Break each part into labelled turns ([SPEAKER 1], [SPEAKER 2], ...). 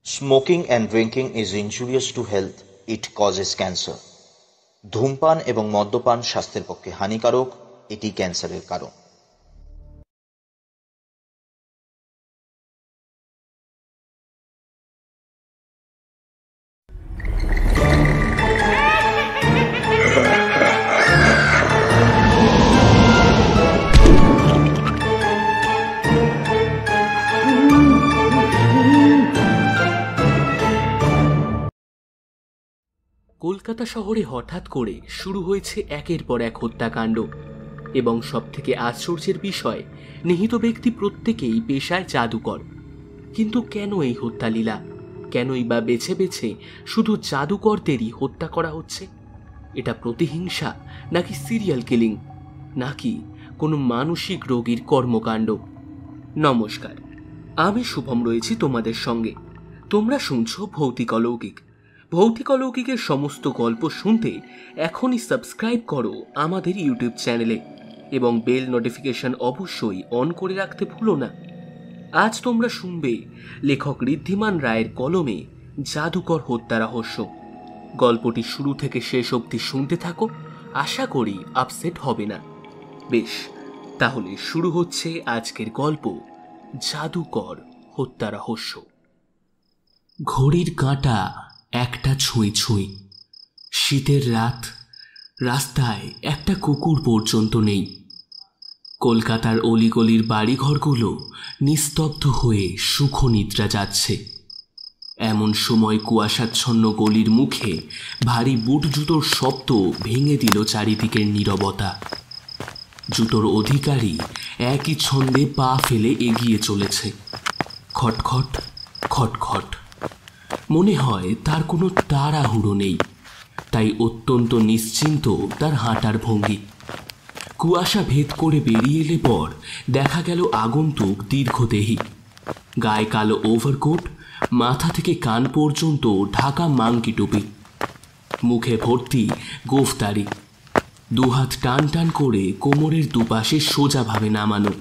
[SPEAKER 1] Smoking and drinking is injurious to health. It causes cancer. ধূমপান এবং মদ্যপান স্বাস্থ্যের পক্ষে হানিকারক, এটি ক্যান্সারের কারণ।
[SPEAKER 2] কলকাতা শহরে হঠাৎ করে শুরু হয়েছে একের পর এক হত্যাকাণ্ড এবং সবথেকে আশ্চর্যের বিষয়, নিহত ব্যক্তি প্রত্যেকেই পেশায় জাদুকর। কিন্তু কেন এই হত্যালীলা? কেনই বা বেছে বেছে শুধু জাদুকরদেরই হত্যা করা হচ্ছে? এটা প্রতিহিংসা, নাকি সিরিয়াল কিলিং, নাকি কোনো মানসিক রোগীর কর্মকাণ্ড? নমস্কার, আমি শুভম রয়েছি তোমাদের সঙ্গে। তোমরা শুনছো ভৌতিক অলৌকিক। ভৌতিক অলৌকিকের সমস্ত গল্প শুনতে এখনই সাবস্ক্রাইব করো আমাদের ইউটিউব চ্যানেলে এবং বেল নোটিফিকেশন অবশ্যই অন করে রাখতে ভুলো না। আজ তোমরা শুনবে লেখক ঋদ্ধিমান রায়ের কলমে জাদুকর হত্যা রহস্য। গল্পটি শুরু থেকে শেষ অবধি শুনতে থাকো, আশা করি আপসেট হবে না। বেশ, তাহলে শুরু হচ্ছে আজকের গল্প, জাদুকর হত্যা রহস্য। ঘড়ির কাঁটা একটা ছুঁই ছুঁই। শীতের রাত, রাস্তায় একটা কুকুর পর্যন্ত নেই। কলকাতার অলিগলির বাড়িঘরগুলো নিস্তব্ধ হয়ে সুখ নিদ্রা যাচ্ছে। এমন সময় কুয়াশাচ্ছন্ন গলির মুখে ভারী বুট জুতোর শব্দ ভেঙে দিল চারিদিকের নীরবতা। জুতোর অধিকারী একই ছন্দে পা ফেলে এগিয়ে চলেছে। খটখট খটখট। মনে হয় তার কোনো তাড়াহুড়ো নেই, তাই অত্যন্ত নিশ্চিন্ত তার হাঁটার ভঙ্গি। কুয়াশা ভেদ করে বেরিয়ে এলে পর দেখা গেল আগন্তুক দীর্ঘদেহী, গায়ে কালো ওভারকোট, মাথা থেকে কান পর্যন্ত ঢাকা মাংকি টুপি, মুখে ভর্তি গোফদারি, দুহাত টান টান করে কোমরের দুপাশে সোজাভাবে নামানো।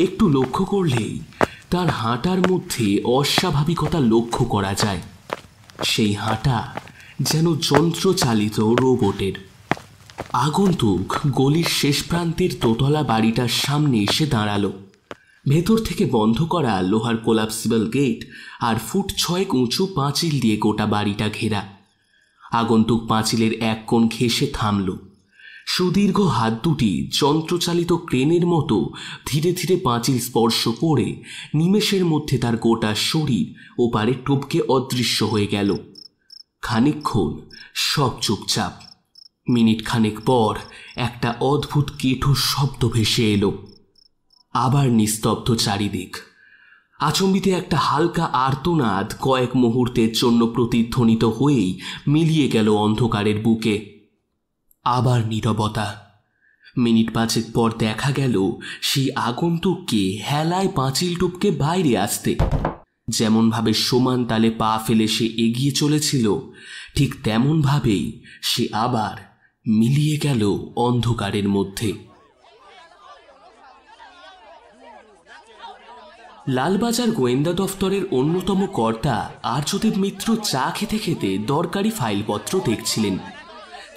[SPEAKER 2] একটু লক্ষ্য করলেই তার হাঁটার মধ্যে অস্বাভাবিকতা লক্ষ্য করা যায়। সেই হাঁটা যেন যন্ত্রচালিত রোবটের। আগন্তুক গলির শেষ প্রান্তের দোতলা বাড়িটার সামনে এসে দাঁড়ালো। ভেতর থেকে বন্ধ করা লোহার কোলাপসিবল গেট আর ফুট 6 উঁচু পাঁচিল দিয়ে গোটা বাড়িটা ঘেরা। আগন্তুক পাঁচিলের এক কোণ ঘেঁষে থামল। সুদীর্ঘ হাত দুটি যন্ত্রচালিত ক্রেনের মতো ধীরে ধীরে পাঁচিল স্পর্শ করে নিমেষের মধ্যে তার গোটা শরীর ওপারে টপকে অদৃশ্য হয়ে গেল। খানিকক্ষণ সব চুপচাপ। মিনিট খানেক পর একটা অদ্ভুত কেঠো শব্দ ভেসে এলো। আবার নিস্তব্ধ চারিদিক। আচম্বিতে একটা হালকা আর্তনাদ কয়েক মুহূর্তের জন্য প্রতিধ্বনিত হয়েই মিলিয়ে গেল অন্ধকারের বুকে। আবার নীরবতা। মিনিট 5 পর দেখা গেল সেই আগন্তুককে হেলায় পাঁচিল টপকে বাইরে আসতে। যেমনভাবে সমান তালে পা ফেলে সে এগিয়ে চলেছিল, ঠিক তেমনভাবেই সে আবার মিলিয়ে গেল অন্ধকারের মধ্যে। লালবাজার গোয়েন্দা দফতরের অন্যতম কর্তা আর্যদেব মিত্র চা খেতে খেতে দরকারি ফাইলপত্র দেখছিলেন।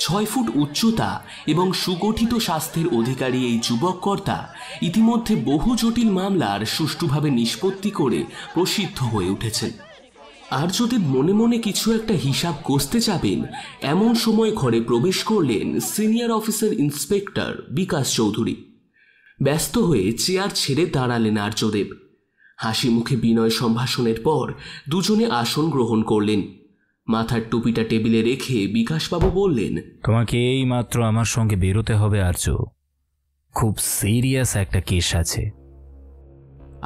[SPEAKER 2] 6 ফুট উচ্চতা এবং সুগঠিত স্বাস্থ্যের অধিকারী এই যুবক কর্তা ইতিমধ্যে বহু জটিল মামলার সুষ্ঠুভাবে নিষ্পত্তি করে প্রসিদ্ধ হয়ে উঠেছেন। আর্যদেব মনে মনে কিছু একটা হিসাব কষতে যাবেন, এমন সময় ঘরে প্রবেশ করলেন সিনিয়র অফিসার ইন্সপেক্টর বিকাশ চৌধুরী। ব্যস্ত হয়ে চেয়ার ছেড়ে দাঁড়ালেন আর্যদেব। হাসি মুখে বিনয় সম্ভাষণের পর দুজনে আসন গ্রহণ করলেন। মাথার টুপিটা টেবিলে রেখে বিকাশবাবু বললেন,
[SPEAKER 3] তোমাকে এই মাত্র আমার সঙ্গে বেরোতে হবে আর্য, খুব সিরিয়াস একটা কেস আছে।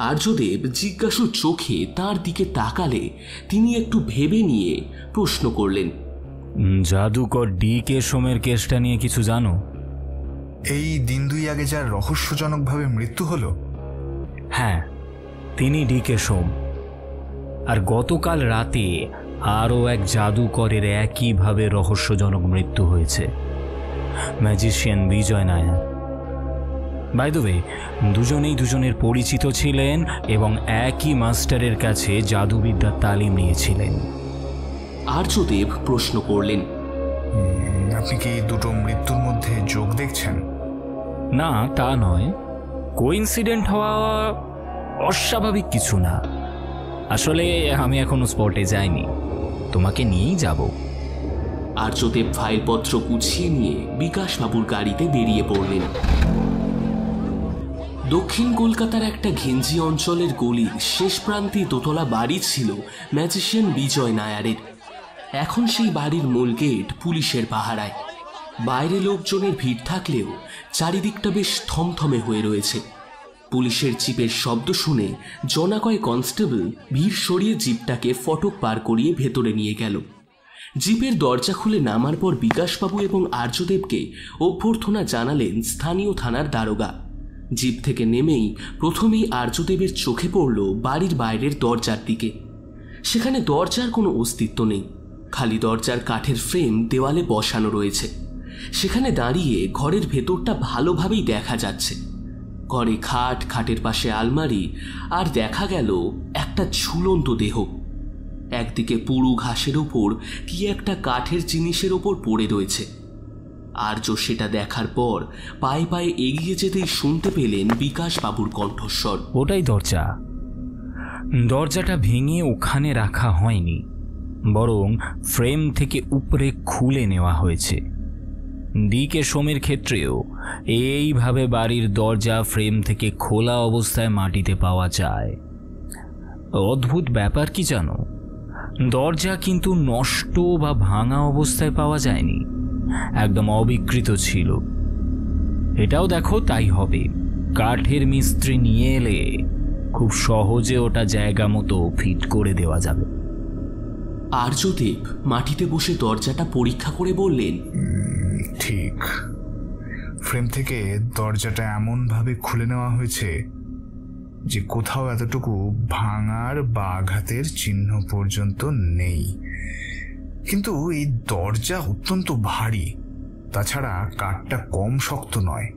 [SPEAKER 2] আর্যদেব জিজ্ঞাসু চোখে তার দিকে তাকালে তিনি একটু ভেবে নিয়ে প্রশ্ন করলেন,
[SPEAKER 3] জাদুকর ডি.কে. সোমের কেসটা নিয়ে কিছু জানো?
[SPEAKER 4] এই দিন 2 আগে যার রহস্যজনকভাবে মৃত্যু হলো?
[SPEAKER 3] হ্যাঁ, তিনি ডি.কে. সোম। আর গতকাল রাতে আরও এক জাদুকরের একইভাবে রহস্যজনক মৃত্যু হয়েছে, magician Vijay Nair. By the way, দুজনেই দুজনের পরিচিত ছিলেন এবং একই মাস্টারের কাছে জাদুবিদ্যার তালিম নিয়েছিলেন।
[SPEAKER 2] আর্যদেব প্রশ্ন করলেন,
[SPEAKER 4] আপনি কি দুটো মৃত্যুর মধ্যে যোগ দেখছেন?
[SPEAKER 3] না, তা নয়। কোইন্সিডেন্ট হওয়া অস্বাভাবিক কিছু না। আসলে আমি এখনো স্পটে যাইনি, তোমাকে নিয়েই যাব।
[SPEAKER 2] আর্যদেব ফাইলপত্র গুছিয়ে নিয়ে বিকাশবাবুর গাড়িতে বেরিয়ে পড়লেন। দক্ষিণ কলকাতার একটা ঘিঞ্জি অঞ্চলের গলির শেষ প্রান্তে দোতলা বাড়ি ছিল ম্যাজিশিয়ান বিজয় নায়ারের। এখন সেই বাড়ির মূল গেট পুলিশের পাহারায়। বাইরে লোকজনের ভিড় থাকলেও চারিদিকটা বেশ থমথমে হয়ে রয়েছে। পুলিশের জিপের শব্দ শুনে জনাকয় কনস্টেবল ভিড় সরিয়ে জিপটাকে ফটক পার করিয়ে ভেতরে নিয়ে গেল। জিপের দরজা খুলে নামার পর বিকাশবাবু এবং আর্যদেবকে অভ্যর্থনা জানালেন স্থানীয় থানার দারোগা। জিপ থেকে নেমেই প্রথমেই আর্যদেবের চোখে পড়ল বাড়ির বাইরের দরজার দিকে। সেখানে দরজার কোনো অস্তিত্ব নেই, খালি দরজার কাঠের ফ্রেম দেওয়ালে বসানো রয়েছে। সেখানে দাঁড়িয়ে ঘরের ভেতরটা ভালোভাবেই দেখা যাচ্ছে। ঘরে খাট, খাটের পাশে আলমারি, আর দেখা গেল একটা ঝুলন্ত দেহ। একদিকে পুরু ঘাসের ওপর কি একটা কাঠের জিনিসের ওপর পড়ে রয়েছে। আর্য সেটা দেখার পর পায়ে পায়ে এগিয়ে যেতেই শুনতে পেলেন বিকাশবাবুর কণ্ঠস্বর,
[SPEAKER 3] ওটাই দরজা। দরজাটা ভেঙে ওখানে রাখা হয়নি, বরং ফ্রেম থেকে উপরে খুলে নেওয়া হয়েছে। ডিকে সোমের ক্ষেত্রেও এইভাবে বাড়ির দরজা ফ্রেম থেকে খোলা অবস্থায় মাটিতে পাওয়া যায়। অদ্ভুত ব্যাপার কি জানো, দরজা কিন্তু নষ্ট বা ভাঙা অবস্থায় পাওয়া যায়নি, একদম অবিকৃত ছিল। এটাও দেখো তাই হবে। কাঠের মিস্ত্রি নিয়ে এলে খুব সহজে ওটা জায়গা মতো ফিট করে দেওয়া যাবে।
[SPEAKER 2] আর্যদেব মাটিতে বসে দরজাটা পরীক্ষা করে বললেন,
[SPEAKER 4] ঠিক, ফ্রেম থেকে দরজাটা এমনভাবে খুলে নেওয়া হয়েছে যে কোথাও এতটুকু ভাঙার বা আঘাতের চিহ্ন পর্যন্ত নেই। কিন্তু এই দরজা অত্যন্ত ভারী, তাছাড়া কাঠটা কম শক্ত নয়।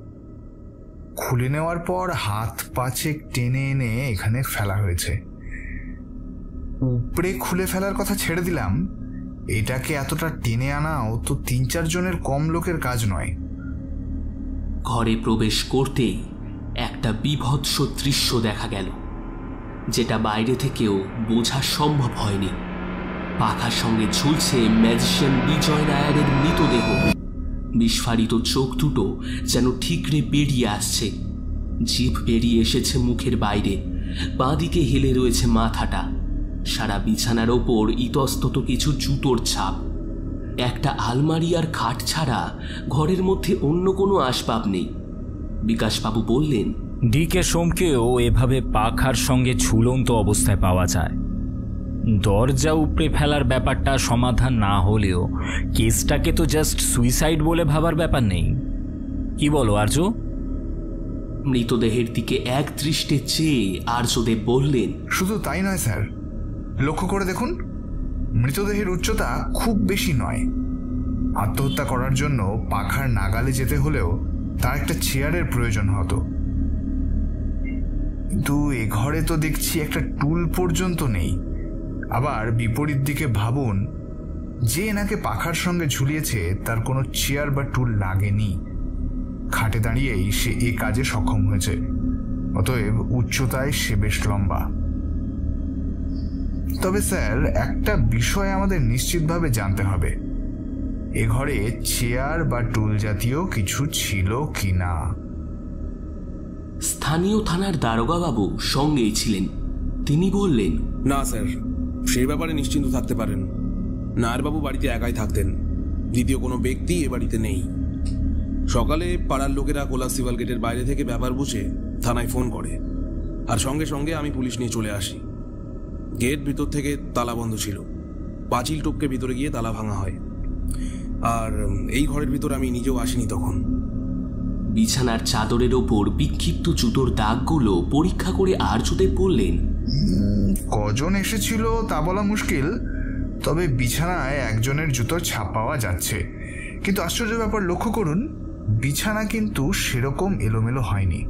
[SPEAKER 4] খুলে নেওয়ার পর হাত পাঁচেক টেনে এনে এখানে ফেলা হয়েছে। উপরে খুলে ফেলার কথা ছেড়ে দিলাম, এটাকে এতটা টেনে আনাও তো ৩-৪ জনের কম লোকের কাজ নয়।
[SPEAKER 2] ঘরে প্রবেশ করতেই একটা বীভৎস দৃশ্য দেখা গেল, যেটা বাইরে থেকেও বোঝা সম্ভব হয়নি। পাখার সঙ্গে ঝুলছে ম্যাজিশিয়ান বিজয় নায়ারের মৃতদেহ। বিস্ফারিত চোখ দুটো যেন ঠিকরে বেরিয়ে আসছে। জিভ বেরিয়ে এসেছে মুখের বাইরে, বাঁদিকে হেলে রয়েছে মাথাটা। সারা বিছানার ওপর ইতস্তত কিছু জুতোর ছাপ। একটা আলমারি আর খাট ছাড়া ঘরের মধ্যে অন্য কোনো আসবাব নেই। বিকাশবাবু বললেন,
[SPEAKER 3] ডিকে সোমকেও এভাবে পাখার সঙ্গে ঝুলন্ত অবস্থায় পাওয়া যায়। দরজা উপড়ে ফেলার ব্যাপারটা সমাধান না হলেও কেসটাকে তো জাস্ট সুইসাইড বলে ভাবার ব্যাপার নেই। কি বলো আর্য?
[SPEAKER 2] মৃতদেহের দিকে এক দৃষ্টে চেয়ে আর্যদেব বললেন,
[SPEAKER 4] শুধু তাই নয় স্যার, লক্ষ্য করে দেখুন, মৃতদেহের উচ্চতা খুব বেশি নয়। আত্মহত্যা করার জন্য পাখার নাগালে যেতে হলেও তার একটা চেয়ারের প্রয়োজন হতো। কিন্তু এ ঘরে তো দেখছি একটা টুল পর্যন্ত নেই। আবার বিপরীত দিকে ভাবুন, যে এনাকে পাখার সঙ্গে ঝুলিয়েছে তার কোনো চেয়ার বা টুল লাগেনি। খাটে দাঁড়িয়েই সে এ কাজে সক্ষম হয়েছে। অতএব উচ্চতায় সে বেশ লম্বা। তবে স্যার, একটা বিষয় আমাদের নিশ্চিতভাবে জানতে হবে, এ ঘরে চেয়ার বা টুল জাতীয় কিছু ছিল কিনা।
[SPEAKER 2] স্থানীয় থানার দারোগা বাবু সঙ্গেই ছিলেন। তিনি বললেন,
[SPEAKER 5] না স্যার, সেই ব্যাপারে নিশ্চিন্ত থাকতে পারেন। নায়ারবাবু বাড়িতে একাই থাকতেন, দ্বিতীয় কোনো ব্যক্তি এ বাড়িতে নেই। সকালে পাড়ার লোকেরা কোলাসিভাল গেটের বাইরে থেকে ব্যাপার বুঝে থানায় ফোন করে, আর সঙ্গে সঙ্গে আমি পুলিশ নিয়ে চলে আসি। গেট ভিতর থেকে তালা বন্ধ ছিল, পাঁচিল টপকে ভিতরে গিয়ে তালা ভাঙা হয়। আর এই ঘরের ভিতর আমি নিজেও আসিনি তখন।
[SPEAKER 2] বিছানার চাদরের ওপর বিক্ষিপ্ত জুতোর দাগগুলো পরীক্ষা করে আর্যদেব বললেন,
[SPEAKER 4] কজন এসেছিল তা বলা মুশকিল, তবে বিছানায় একজনের জুতোর ছাপ পাওয়া যাচ্ছে। কিন্তু আশ্চর্য ব্যাপার লক্ষ্য করুন, বিছানা কিন্তু সেরকম এলোমেলো হয়নি।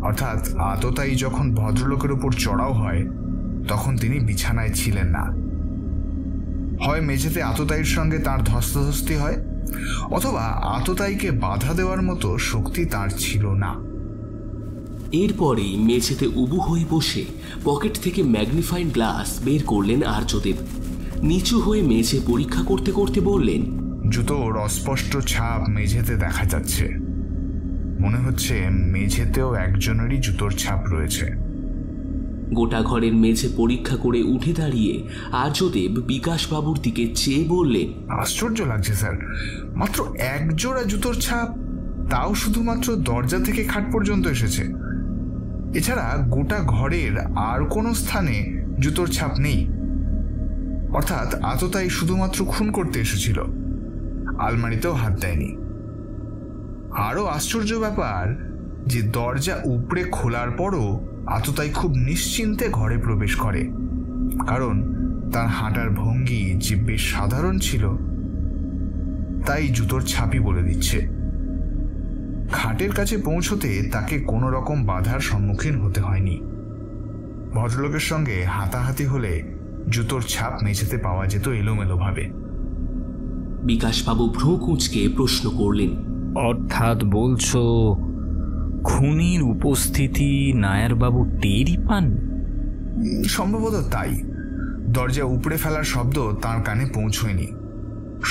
[SPEAKER 4] অর্থাৎ আততায়ী যখন ভদ্রলোকের উপর চড়াও হয় তখন তিনি বিছানায় ছিলেন না। হয় মেঝেতে আততায়ীর সঙ্গে তার ধস্তাধস্তি হয়, অথবা আততায়ীকে বাধা দেওয়ার মতো শক্তি তার ছিল না।
[SPEAKER 2] এরপরেই মেঝেতে উবু হয়ে বসে পকেট থেকে ম্যাগনিফাইং গ্লাস বের করলেন আর্যদেব। নিচু হয়ে মেঝে পরীক্ষা করতে করতে বললেন,
[SPEAKER 4] জুতোর অস্পষ্ট ছাপ মেঝেতে দেখা যাচ্ছে। মনে হচ্ছে মেঝেতেও একজনেরই জুতোর ছাপ রয়েছে।
[SPEAKER 2] গোটা ঘরের মেঝে পরীক্ষা করে উঠে দাঁড়িয়ে আর্যদেব বিকাশবাবুর দিকে চেয়ে বললেন,
[SPEAKER 4] আশ্চর্য লাগছে স্যার, মাত্র এক জোড়া জুতোর ছাপ, তাও শুধুমাত্র দরজা থেকে খাট পর্যন্ত এসেছে। এছাড়া গোটা ঘরের আর কোনো স্থানে জুতোর ছাপ নেই। অর্থাৎ আততায়ী শুধুমাত্র খুন করতে এসেছিল, আলমারিতেও হাত দেয়নি। আরো আশ্চর্য ব্যাপার যে দরজা উপড়ে খোলার পরও আততায়ী খুব নিশ্চিন্তে ঘরে প্রবেশ করে, কারণ তার হাঁটার ভঙ্গি যে বেশ সাধারণ ছিল তাই জুতোর ছাপই বলে দিচ্ছে। খাটের কাছে পৌঁছতে তাকে কোনো রকম বাধার সম্মুখীন হতে হয়নি। ভদ্রলোকের সঙ্গে হাতাহাতি হলে জুতোর ছাপ মেঝেতে পাওয়া যেত এলোমেলোভাবে।
[SPEAKER 2] বিকাশবাবু ভ্রু কুঁচকে প্রশ্ন করলেন,
[SPEAKER 3] অর্থাৎ বলছো খুনির উপস্থিতি নায়ারবাবু টেরই পান?
[SPEAKER 4] সম্ভবত তাই। দরজা উপড়ে ফেলার শব্দ তার কানে পৌঁছয়নি।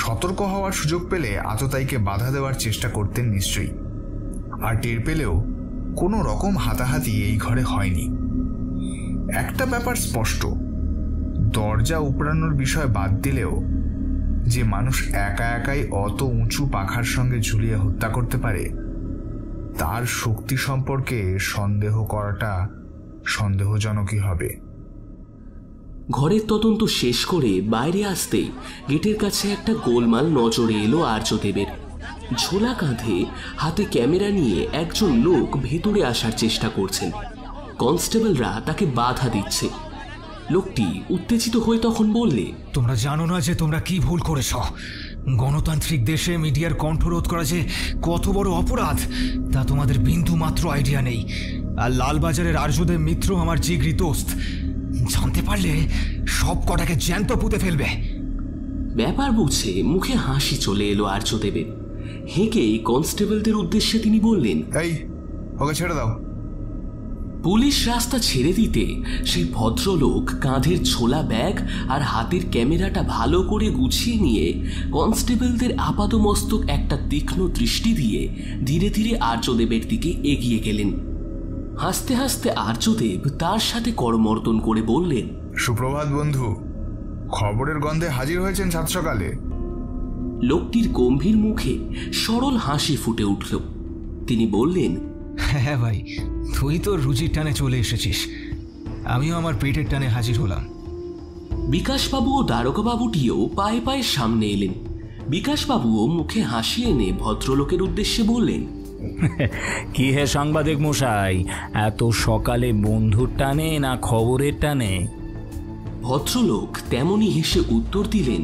[SPEAKER 4] সতর্ক হওয়ার সুযোগ পেলে আততায়ীকে বাধা দেওয়ার চেষ্টা করতেন নিশ্চয়ই। আর টের পেলেও কোনো রকম হাতাহাতি এই ঘরে হয়নি। একটা ব্যাপার স্পষ্ট, দরজা উপড়ানোর বিষয় বাদ দিলেও যে মানুষ একা একাই অত উঁচু পাখার সঙ্গে ঝুলিয়ে হত্যা করতে পারে তার শক্তি সম্পর্কে সন্দেহ করাটা সন্দেহজনকই হবে।
[SPEAKER 2] ঘরের তদন্ত শেষ করে বাইরে আসতেই গেটের কাছে একটা গোলমাল নজরে এলো আর্যদেবের। ঝোলা কাঁধে হাতে ক্যামেরা নিয়ে একজন লোক ভেতরে আসার চেষ্টা করছেন। কনস্টেবলরা তাকে বাধা দিচ্ছে। লোকটি উত্তেজিত হয়ে তখন বললে,
[SPEAKER 6] তোমরা জানো না যে তোমরা কি ভুল করেছ? গণতান্ত্রিক দেশে মিডিয়ার কণ্ঠরোধ করা যে কত বড় অপরাধ তা তোমাদের বিন্দু মাত্র আইডিয়া নেই। আর লালবাজারের আর্যদেব মিত্র আমার জিগরি দোস্ত, জানতে পারলে সব কটাকে জ্যান্ত পুঁতে ফেলবে।
[SPEAKER 2] ব্যাপার বুঝে মুখে হাসি চলে এলো আর্যদেবের। হেঁকে কনস্টেবলদের উদ্দেশ্যে তিনি বললেন,
[SPEAKER 4] এই ওকে ছেড়ে দাও।
[SPEAKER 2] পুলিশ রাস্তা ছেড়ে দিতে সেই ভদ্রলোক কাঁধের ছোলা ব্যাগ আর হাতের ক্যামেরাটা ভালো করে গুছিয়ে নিয়ে কনস্টেবলদের আপাদমস্তক একটা তীক্ষ্ণ দৃষ্টি দিয়ে ধীরে ধীরে আর্যদেবের দিকে এগিয়ে গেলেন। হাসতে হাসতে আর্যদেব তার সাথে করমর্দন করে বললেন,
[SPEAKER 4] সুপ্রভাত বন্ধু, খবরের গন্ধে হাজির হয়েছেন সাত সকালে।
[SPEAKER 2] লোকটির গম্ভীর মুখে সরল হাসি ফুটে উঠল। তিনি বললেন,
[SPEAKER 6] হ্যাঁ ভাই, তুই তোর রুচির টানে চলে এসেছিস, আমিও আমার পেটের টানে হাজির হলাম।
[SPEAKER 2] বিকাশবাবু ও দারোগাবাবুটিও পায়ে পায়ে সামনে এলেন। বিকাশবাবুও মুখে হাসি এনে ভদ্রলোকের উদ্দেশ্যে বললেন,
[SPEAKER 3] কি হে সাংবাদিক মশাই, এত সকালে বন্ধুর টানে না খবরের টানে?
[SPEAKER 2] ভদ্রলোক তেমনি হেসে উত্তর দিলেন,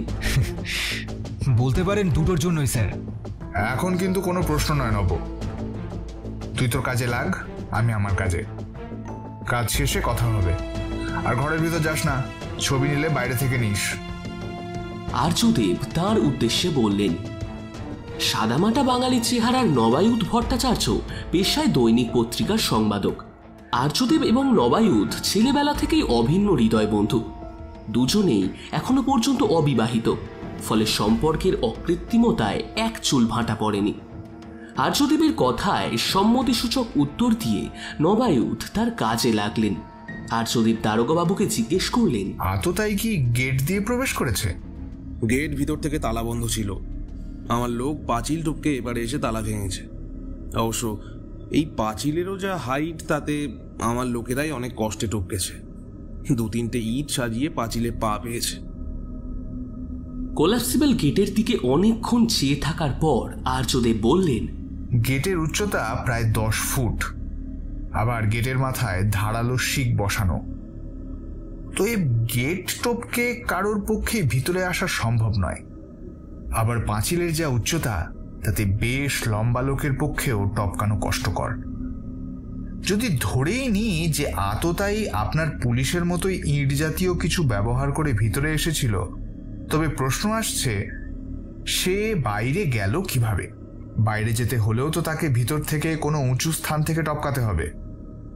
[SPEAKER 6] বলতে পারেন দুটোর জন্যই স্যার।
[SPEAKER 4] এখন কিন্তু কোনো প্রশ্ন নয় নব, তুই তোর কাজে লাগ, আমি আমার কাজে। কাজ শেষে কথা হবে। আর ঘরের ভিতর যাস না, ছবি নিলে বাইরে থেকে নিস।
[SPEAKER 2] আর্যদেব তাঁর উদ্দেশ্যে বললেন, সাদামাটা বাঙালি চেহারার নবায়ুধ ভট্টাচার্য পেশায় দৈনিক পত্রিকার সংবাদক। আর্যদেব এবং নবায়ুধ ছেলেবেলা থেকেই অভিন্ন হৃদয় বন্ধু। দুজনেই এখনো পর্যন্ত অবিবাহিত, ফলে সম্পর্কের অকৃত্রিমতায় এক চুল ভাঁটা পড়েনি। আর্যদেবের কথায় সম্মতিসূচক উত্তর দিয়ে নবায়ুধ তার কাজে লাগলেন। আর্যদেব দারোগাবাবুকে জিজ্ঞেস করলেন,
[SPEAKER 4] আততায়ী কি গেট দিয়ে প্রবেশ করেছে?
[SPEAKER 5] গেট ভিতর থেকে তালা বন্ধ ছিল। আমার লোক পাঁচিল টপকে এবারে এসে তালা ভেঙেছে। অবশ্য এই পাঁচিলেরও যা হাইট, তাতে আমার লোকেরাই অনেক কষ্টে টপকেছে। 2-3টে ইট সাজিয়ে পাঁচিলে পা পেয়েছে।
[SPEAKER 2] কোলাপসিবল গেটের দিকে অনেকক্ষণ চেয়ে থাকার পর আর্যদেব বললেন,
[SPEAKER 4] গেটের উচ্চতা প্রায় 10 ফুট, আবার গেটের মাথায় ধারালো শিক বসানো। তো এই গেট টপকে কারোর পক্ষে ভিতরে আসা সম্ভব নয়। আবার পাঁচিলের যা উচ্চতা, তাতে বেশ লম্বা লোকের পক্ষেও টপকানো কষ্টকর। যদি ধরেই নিই যে আততায়ী আপনার পুলিশের মতোই ইট জাতীয় কিছু ব্যবহার করে ভিতরে এসেছিল, তবে প্রশ্ন আসছে সে বাইরে গেল কিভাবে? বাইরে যেতে হলেও তো তাকে ভিতর থেকে কোনো উঁচু স্থান থেকে টপকাতে হবে,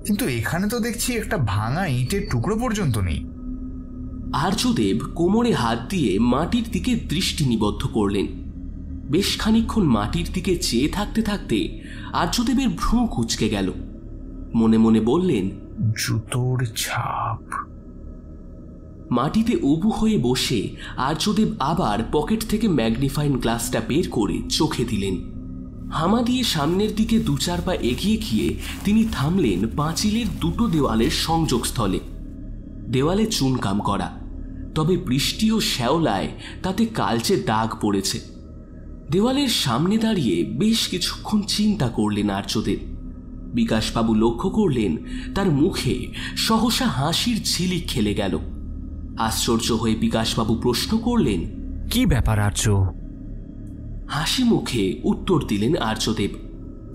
[SPEAKER 4] কিন্তু এখানে তো দেখছি একটা ভাঙা ইটের টুকরো পর্যন্ত নেই।
[SPEAKER 2] আর্যদেব কোমরে হাত দিয়ে মাটির দিকে দৃষ্টি নিবদ্ধ করলেন। বেশ খানিকক্ষণ মাটির দিকে চেয়ে থাকতে থাকতে আর্যদেবের ভ্রু কুঁচকে গেল। মনে মনে বললেন,
[SPEAKER 4] জুতোর ছাপ।
[SPEAKER 2] মাটিতে উবু হয়ে বসে আর্যদেব আবার পকেট থেকে ম্যাগনিফাইং গ্লাসটা বের করে চোখে দিলেন। হামা দিয়ে সামনের দিকে 2-4 পা এগিয়ে গিয়ে তিনি থামলেন পাঁচিলের দুটো দেওয়ালের সংযোগস্থলে। দেওয়ালে চুনকাম করা, তবে বৃষ্টি ও শ্যাওলায় তাতে কালচে দাগ পড়েছে। দেওয়ালের সামনে দাঁড়িয়ে বেশ কিছুক্ষণ চিন্তা করলেন আর্যদেব। বিকাশবাবু লক্ষ্য করলেন তার মুখে সহসা হাসির ঝিলিক খেলে গেল। আশ্চর্য হয়ে বিকাশবাবু প্রশ্ন করলেন,
[SPEAKER 3] কি ব্যাপার আর্য?
[SPEAKER 2] হাসি মুখে উত্তর দিলেন আর্যদেব,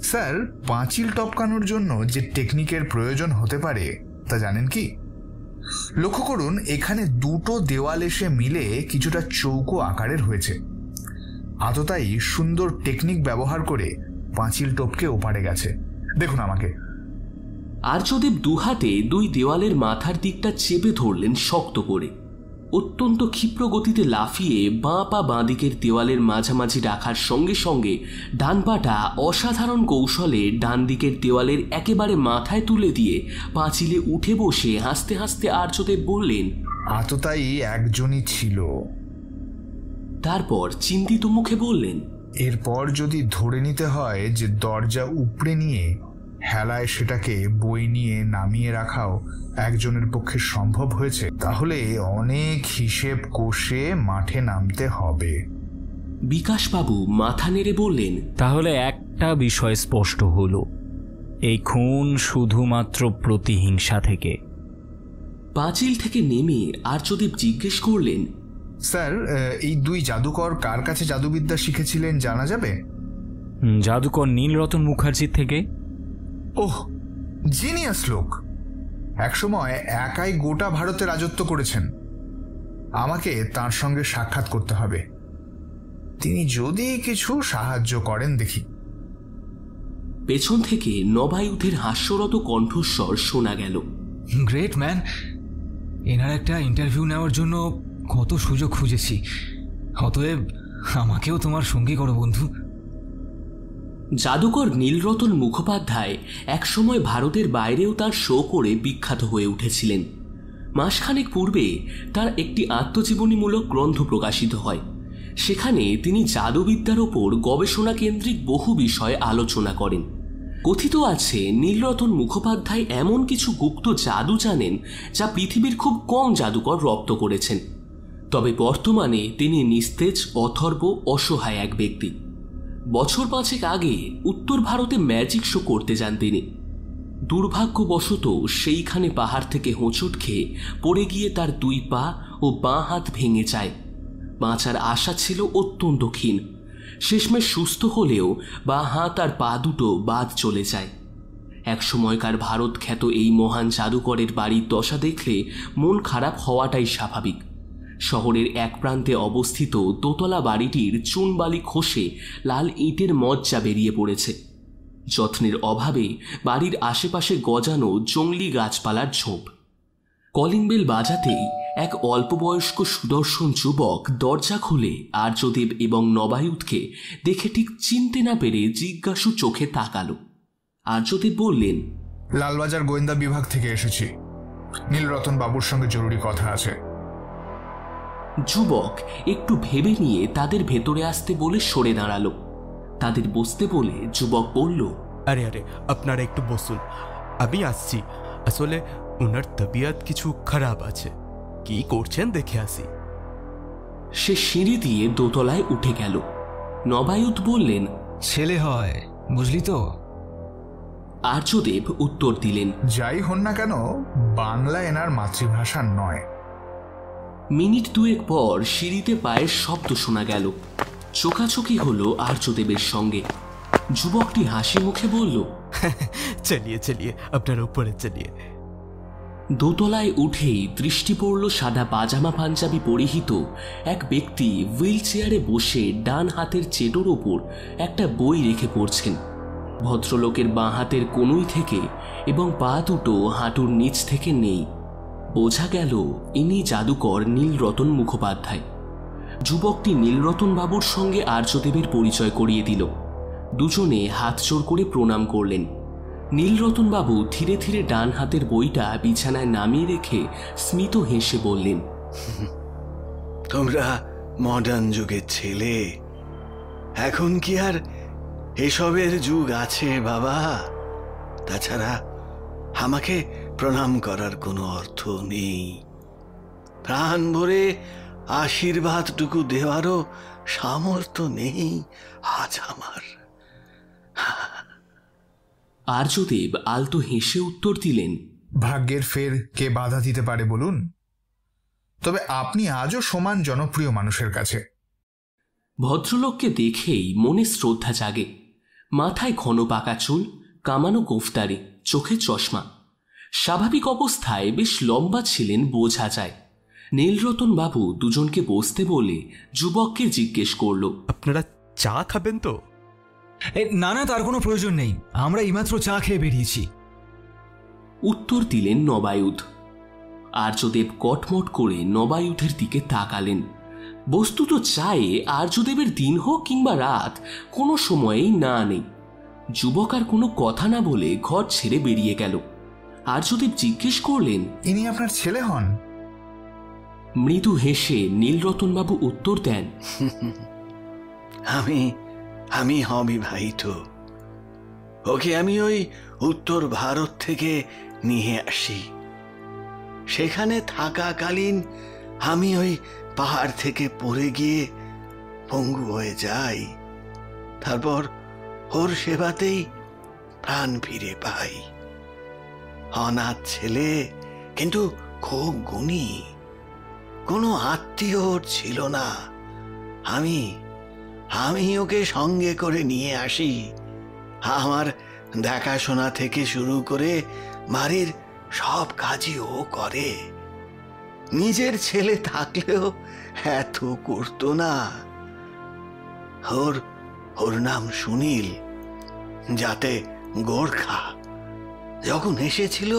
[SPEAKER 4] স্যার, পাঁচিল টপকানোর জন্য যে টেকনিকের প্রয়োজন হতে পারে তা জানেন কি? লক্ষ্য করুন, এখানে দুটো দেওয়াল এসে মিলে কিছুটা চৌকো আকারের হয়েছে। আততায়ী সুন্দর টেকনিক ব্যবহার করে পাঁচিল টপকে ওপারে গেছে। দেখুন আমাকে।
[SPEAKER 2] আর্যদেব দুহাতে 2 দেওয়ালের মাথার দিকটা চেপে ধরলেন শক্ত করে। অত্যন্ত ক্ষিপ্র গতিতে লাফিয়ে বাঁ পা বাঁ দিকের দেওয়ালের মাঝামাঝি রাখার সঙ্গে সঙ্গে ডান পাটা অসাধারণ কৌশলে ডান দিকের দেওয়ালের একেবারে মাথায় তুলে দিয়ে পাঁচিলে উঠে বসে হাসতে হাসতে আর্যদেব বললেন,
[SPEAKER 4] আততায়ী একজনই ছিল।
[SPEAKER 2] তারপর চিন্তিত মুখে বললেন,
[SPEAKER 4] এরপর যদি ধরে নিতে হয় যে দরজা উপড়ে নিয়ে হেলায় সেটাকে বই নিয়ে নামিয়ে রাখাও একজনের পক্ষে সম্ভব হয়েছে, তাহলে অনেক হিসেব কষে মাঠে নামতে হবে।
[SPEAKER 2] বিকাশবাবু মাথা নেড়ে বললেন,
[SPEAKER 3] তাহলে একটা বিষয় স্পষ্ট হলো, এই খুন শুধুমাত্র প্রতিহিংসা থেকে।
[SPEAKER 2] পাঁচিল থেকে নেমে আর্যদেব জিজ্ঞেস করলেন,
[SPEAKER 4] স্যার, এই 2 জাদুকর কার কাছে জাদুবিদ্যা শিখেছিলেন জানা যাবে?
[SPEAKER 3] জাদুকর নীলরতন মুখার্জির থেকে।
[SPEAKER 4] ওহ, জিনিয়াস লোক। একসময় একাই গোটা ভারতে রাজত্ব করেছেন। আমাকে তার সঙ্গে সাক্ষাৎ করতে হবে, তিনি যদি কিছু সাহায্য করেন দেখি।
[SPEAKER 2] পেছন থেকে নবায়ুধের হাস্যরত কণ্ঠস্বর শোনা গেল,
[SPEAKER 6] গ্রেট ম্যান, এনার একটা ইন্টারভিউ নেওয়ার জন্য কত সুযোগ খুঁজেছি, অতএব আমাকেও তোমার সঙ্গী করো বন্ধু।
[SPEAKER 2] জাদুকর নীলরতন মুখোপাধ্যায় একসময় ভারতের বাইরেও তার শো করে বিখ্যাত হয়ে উঠেছিলেন। মাসখানেক পূর্বে তার একটি আত্মজীবনীমূলক গ্রন্থ প্রকাশিত হয়। সেখানে তিনি জাদুবিদ্যার ওপর গবেষণা কেন্দ্রিক বহু বিষয়ে আলোচনা করেন। কথিত আছে নীলরতন মুখোপাধ্যায় এমন কিছু গুপ্ত জাদু জানেন যা পৃথিবীর খুব কম জাদুকর রপ্ত করেছেন। তবে বর্তমানে তিনি নিস্তেজ, অথর্ব, অসহায় এক ব্যক্তি। বছর 5 আগে উত্তর ভারতে ম্যাজিক শো করতে যান তিনি। দুর্ভাগ্যবশত সেইখানে পাহাড় থেকে হোঁচট খেয়ে পড়ে গিয়ে তার 2 পা ও বাঁ হাত ভেঙে যায়। বাঁচার আশা ছিল অত্যন্ত ক্ষীণ। শেষমেশ সুস্থ হলেও বাঁ হাত আর পা দুটো বাদ চলে যায়। এক সময়কার ভারত খ্যাত এই মহান জাদুকরের বাড়ির দশা দেখলে মন খারাপ হওয়াটাই স্বাভাবিক। শহরের এক প্রান্তে অবস্থিত দোতলা বাড়িটির চুনবালি খসে লাল ইটের মজ্জা বেরিয়ে পড়েছে। যত্নের অভাবে বাড়ির আশেপাশে গজানো জংলি গাছপালার ঝোপ। কলিং বেল বাজাতেই এক অল্প বয়স্ক সুদর্শন যুবক দরজা খুলে আর্যদেব এবং নবায়ুধকে দেখে ঠিক চিনতে না পেরে জিজ্ঞাসু চোখে তাকালো। আর্যদেব বললেন,
[SPEAKER 4] লালবাজার গোয়েন্দা বিভাগ থেকে এসেছি, নীলরতন বাবুর সঙ্গে জরুরি কথা আছে।
[SPEAKER 2] যুবক একটু ভেবে নিয়ে তাদের ভেতরে আসতে বলে সরে দাঁড়ালো। তাদের বসতে বলে যুবক বলল,
[SPEAKER 7] আরে আরে আপনারা একটু বসুন, আমি আসছি। আসলে ওনার তবিয়ত কিছু খারাপ আছে, কি করছেন দেখে আসি।
[SPEAKER 2] সে সিঁড়ি দিয়ে দোতলায় উঠে গেল। নবায়ুধ বললেন,
[SPEAKER 6] ছেলে হয় বুঝলি তো।
[SPEAKER 2] আর্যদেব উত্তর দিলেন,
[SPEAKER 4] যাই হন না কেন, বাংলা এনার মাতৃভাষা নয়।
[SPEAKER 2] মিনিট 2 পর সিঁড়িতে পায়ের শব্দ শোনা গেল। চোখাচোখি হলো আর্যদেবের সঙ্গে। যুবকটি হাসি মুখে বলল,
[SPEAKER 7] चलिए चलिए আপনার উপরে চলিয়ে।
[SPEAKER 2] দোতলায় উঠেই দৃষ্টি পড়ল সাদা পাজামা পাঞ্জাবি পরিহিত এক ব্যক্তি হুইল চেয়ারে বসে ডান হাতের চেটোর ওপর একটা বই রেখে পড়ছেন। ভদ্রলোকের বাঁ হাতের কনুই থেকে এবং পা দুটো হাঁটুর নিচ থেকে নেই। বোঝা গেল ইনি জাদুকর নীলরতন মুখোপাধ্যায়। যুবকটি নীলরতন বাবুর সঙ্গে আর্যদেবের পরিচয় করিয়ে দিল। দুজনে হাত জোড় করে প্রণাম করলেন। নীলরতন বাবু ধীরে ধীরে ডান হাতের বইটা বিছানায় নামিয়ে রেখে স্মিত হেসে বললেন,
[SPEAKER 8] তোমরা মডার্ন যুগের ছেলে, এখন কি আর এসবের যুগ আছে বাবা? তাছাড়া আমাকে প্রণাম করার কোনো অর্থ নেই। প্রাণ ভরে আশীর্বাদটুকু দেওয়ারও সামর্থ্য নেই আজ আমার।
[SPEAKER 2] আর্যদেব আলতো হেসে উত্তর দিলেন,
[SPEAKER 4] ভাগ্যের ফের কে বাধা দিতে পারে বলুন? তবে আপনি আজও সমান জনপ্রিয় মানুষের কাছে।
[SPEAKER 2] ভদ্রলোককে দেখেই মনে শ্রদ্ধা জাগে। মাথায় ঘন পাকা চুল, কামানো গোফদারি, চোখে চশমা। স্বাভাবিক অবস্থায় বেশ লম্বা ছিলেন বোঝা যায়। নীলরতন বাবু দুজনকে বসতে বলে যুবককে জিজ্ঞেস করল,
[SPEAKER 7] আপনারা চা খাবেন তো?
[SPEAKER 6] না না, তার কোনো প্রয়োজন নেই, আমরা এইমাত্র চা খেয়ে বেরিয়েছি।
[SPEAKER 2] উত্তর দিলেন নবায়ুধ। আর্যদেব কটমট করে নবায়ুধের দিকে তাকালেন। বস্তুত চায়ে আর্যদেবের দিন হোক কিংবা রাত, কোনো সময়েই না নেই। যুবক আর কোনো কথা না বলে ঘর ছেড়ে বেরিয়ে গেল। আর্যদেব জিজ্ঞেস করলেন,
[SPEAKER 4] ইনি আপনার ছেলে হন?
[SPEAKER 2] মৃদু হেসে নীলরতনবাবু উত্তর দেন,
[SPEAKER 8] আমি অবিবাহিত। ওকে আমি ওই উত্তর ভারত থেকে নিয়ে আসি। সেখানে থাকাকালীন আমি ওই পাহাড় থেকে পড়ে গিয়ে পঙ্গু হয়ে যাই। তারপর ওর সেবাতেই প্রাণ ফিরে পাই। অনাথ ছেলে, কিন্তু খুব গুণী। কোনো আত্মীয় ওর ছিল না। আমি ওকে সঙ্গে করে নিয়ে আসি। আমার দেখাশোনা থেকে শুরু করে বাড়ির সব কাজই ও করে। নিজের ছেলে থাকলেও এত করতো না। ওর নাম সুনীল, যাতে গোর্খা। যখন এসেছিল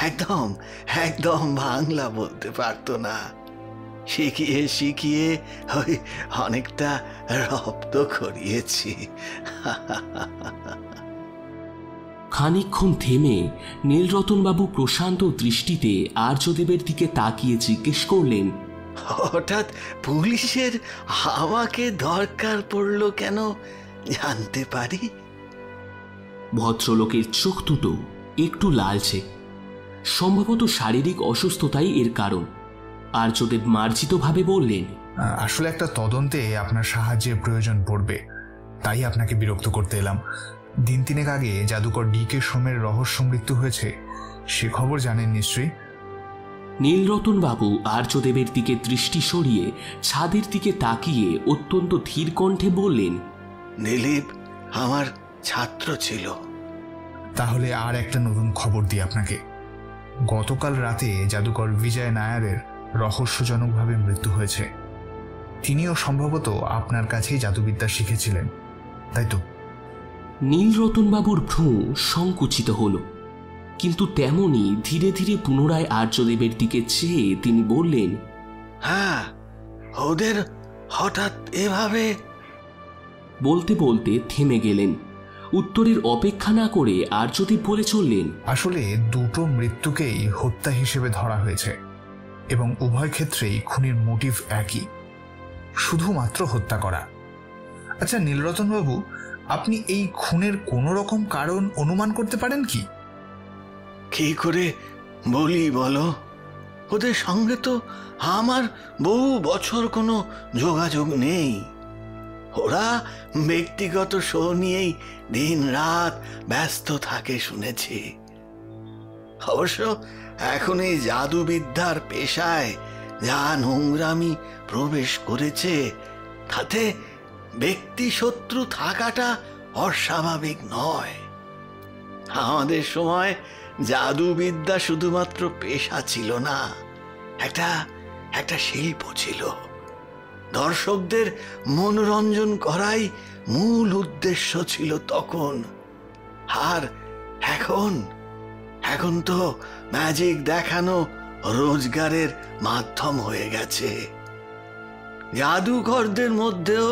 [SPEAKER 8] একদম বাংলা বলতে পারতো না। শিখিয়ে ওই অনেকটা রপ্ত করিয়েছি।
[SPEAKER 2] খানিকক্ষণ থেমে নীলরতনবাবু প্রশান্ত দৃষ্টিতে আর্যদেবের দিকে তাকিয়ে জিজ্ঞেস করলেন,
[SPEAKER 8] হঠাৎ পুলিশের আমাকে দরকার পড়ল কেন জানতে পারি?
[SPEAKER 2] ভদ্রলোকের চোখ দুটো একটু লালচে। সম্ভবত শারীরিক অসুস্থতাই এর কারণ। আর্যদেব মার্জিতভাবে বললেন,
[SPEAKER 4] আসলে একটা তদন্তে আপনার সাহায্যের প্রয়োজন পড়বে, তাই আপনাকে বিরক্ত করতে এলাম। দিন তিনেক আগে জাদুকর ডি.কে. সোমের রহস্য মৃত্যু হয়েছে, সে খবর জানেন নিশ্চয়ই?
[SPEAKER 2] নীলরতনবাবু আর্যদেবের দিকে দৃষ্টি সরিয়ে ছাদের দিকে তাকিয়ে অত্যন্ত ধীর কণ্ঠে বললেন,
[SPEAKER 8] দিলীপ আমার ছাত্র ছিল।
[SPEAKER 4] তাহলে আর একটা নতুন খবর দিই আপনাকে। গতকাল রাতে জাদুকর বিজয় নায়ারের রহস্যজনকভাবে মৃত্যু হয়েছে। তিনিও সম্ভবত আপনার কাছেই জাদুবিদ্যা শিখেছিলেন, তাই তো?
[SPEAKER 2] নীলরতনবাবুর ভ্রু সংকুচিত হল, কিন্তু তেমনি ধীরে ধীরে পুনরায় আর্যদেবের দিকে চেয়ে তিনি বললেন,
[SPEAKER 8] হ্যাঁ, ওদের হঠাৎ এভাবে।
[SPEAKER 2] বলতে বলতে থেমে গেলেন। উত্তরের অপেক্ষা না করে আর্যদেব বলে চললেন,
[SPEAKER 4] আসলে দুটো মৃত্যুকেই হত্যা হিসেবে ধরা হয়েছে এবং উভয় ক্ষেত্রেই খুনির মোটিভ একই, শুধুমাত্র হত্যা করা। আচ্ছা নীলরতনবাবু, আপনি এই খুনের কোনো রকম কারণ অনুমান করতে পারেন কি?
[SPEAKER 8] কি করে বলি বলো? ওদের সঙ্গে তো আমার বহু বছর কোনো যোগাযোগ নেই। ওরা ব্যক্তিগত শো নিয়েই দিন রাত ব্যস্ত থাকে শুনেছি। অবশ্য এখন এই জাদুবিদ্যার পেশায় যা নোংরামি প্রবেশ করেছে, তাতে ব্যক্তি শত্রু থাকাটা অস্বাভাবিক নয়। আমাদের সময় জাদুবিদ্যা শুধুমাত্র পেশা ছিল না, একটা শিল্প ছিল। দর্শকদের মনোরঞ্জন করাই মূল উদ্দেশ্য ছিল তখন। আর এখন তো ম্যাজিক দেখানো রোজগারের মাধ্যম হয়ে গেছে। জাদুঘরদের মধ্যেও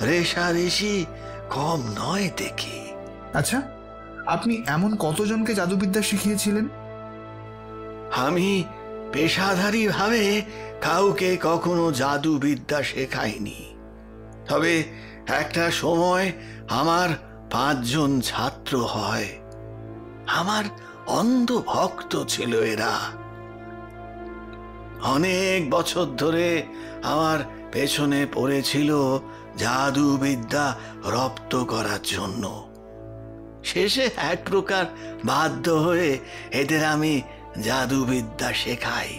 [SPEAKER 8] রেষারেষি কম নয় দেখি।
[SPEAKER 4] আচ্ছা, আপনি এমন কতজনকে জাদুবিদ্যা শিখিয়েছিলেন?
[SPEAKER 8] আমি পেশাদারি ভাবে কাউকে কখনো জাদুবিদ্যা শেখাইনি, তবে একটা সময় আমার 5 জন ছাত্র হয়। আমার অন্ধ ভক্ত ছিল এরা। অনেক বছর ধরে আমার পেছনে পড়েছিল জাদুবিদ্যা রপ্ত করার জন্য। শেষে এক প্রকার বাধ্য হয়ে এদের আমি জাদুবিদ্যা শেখাই,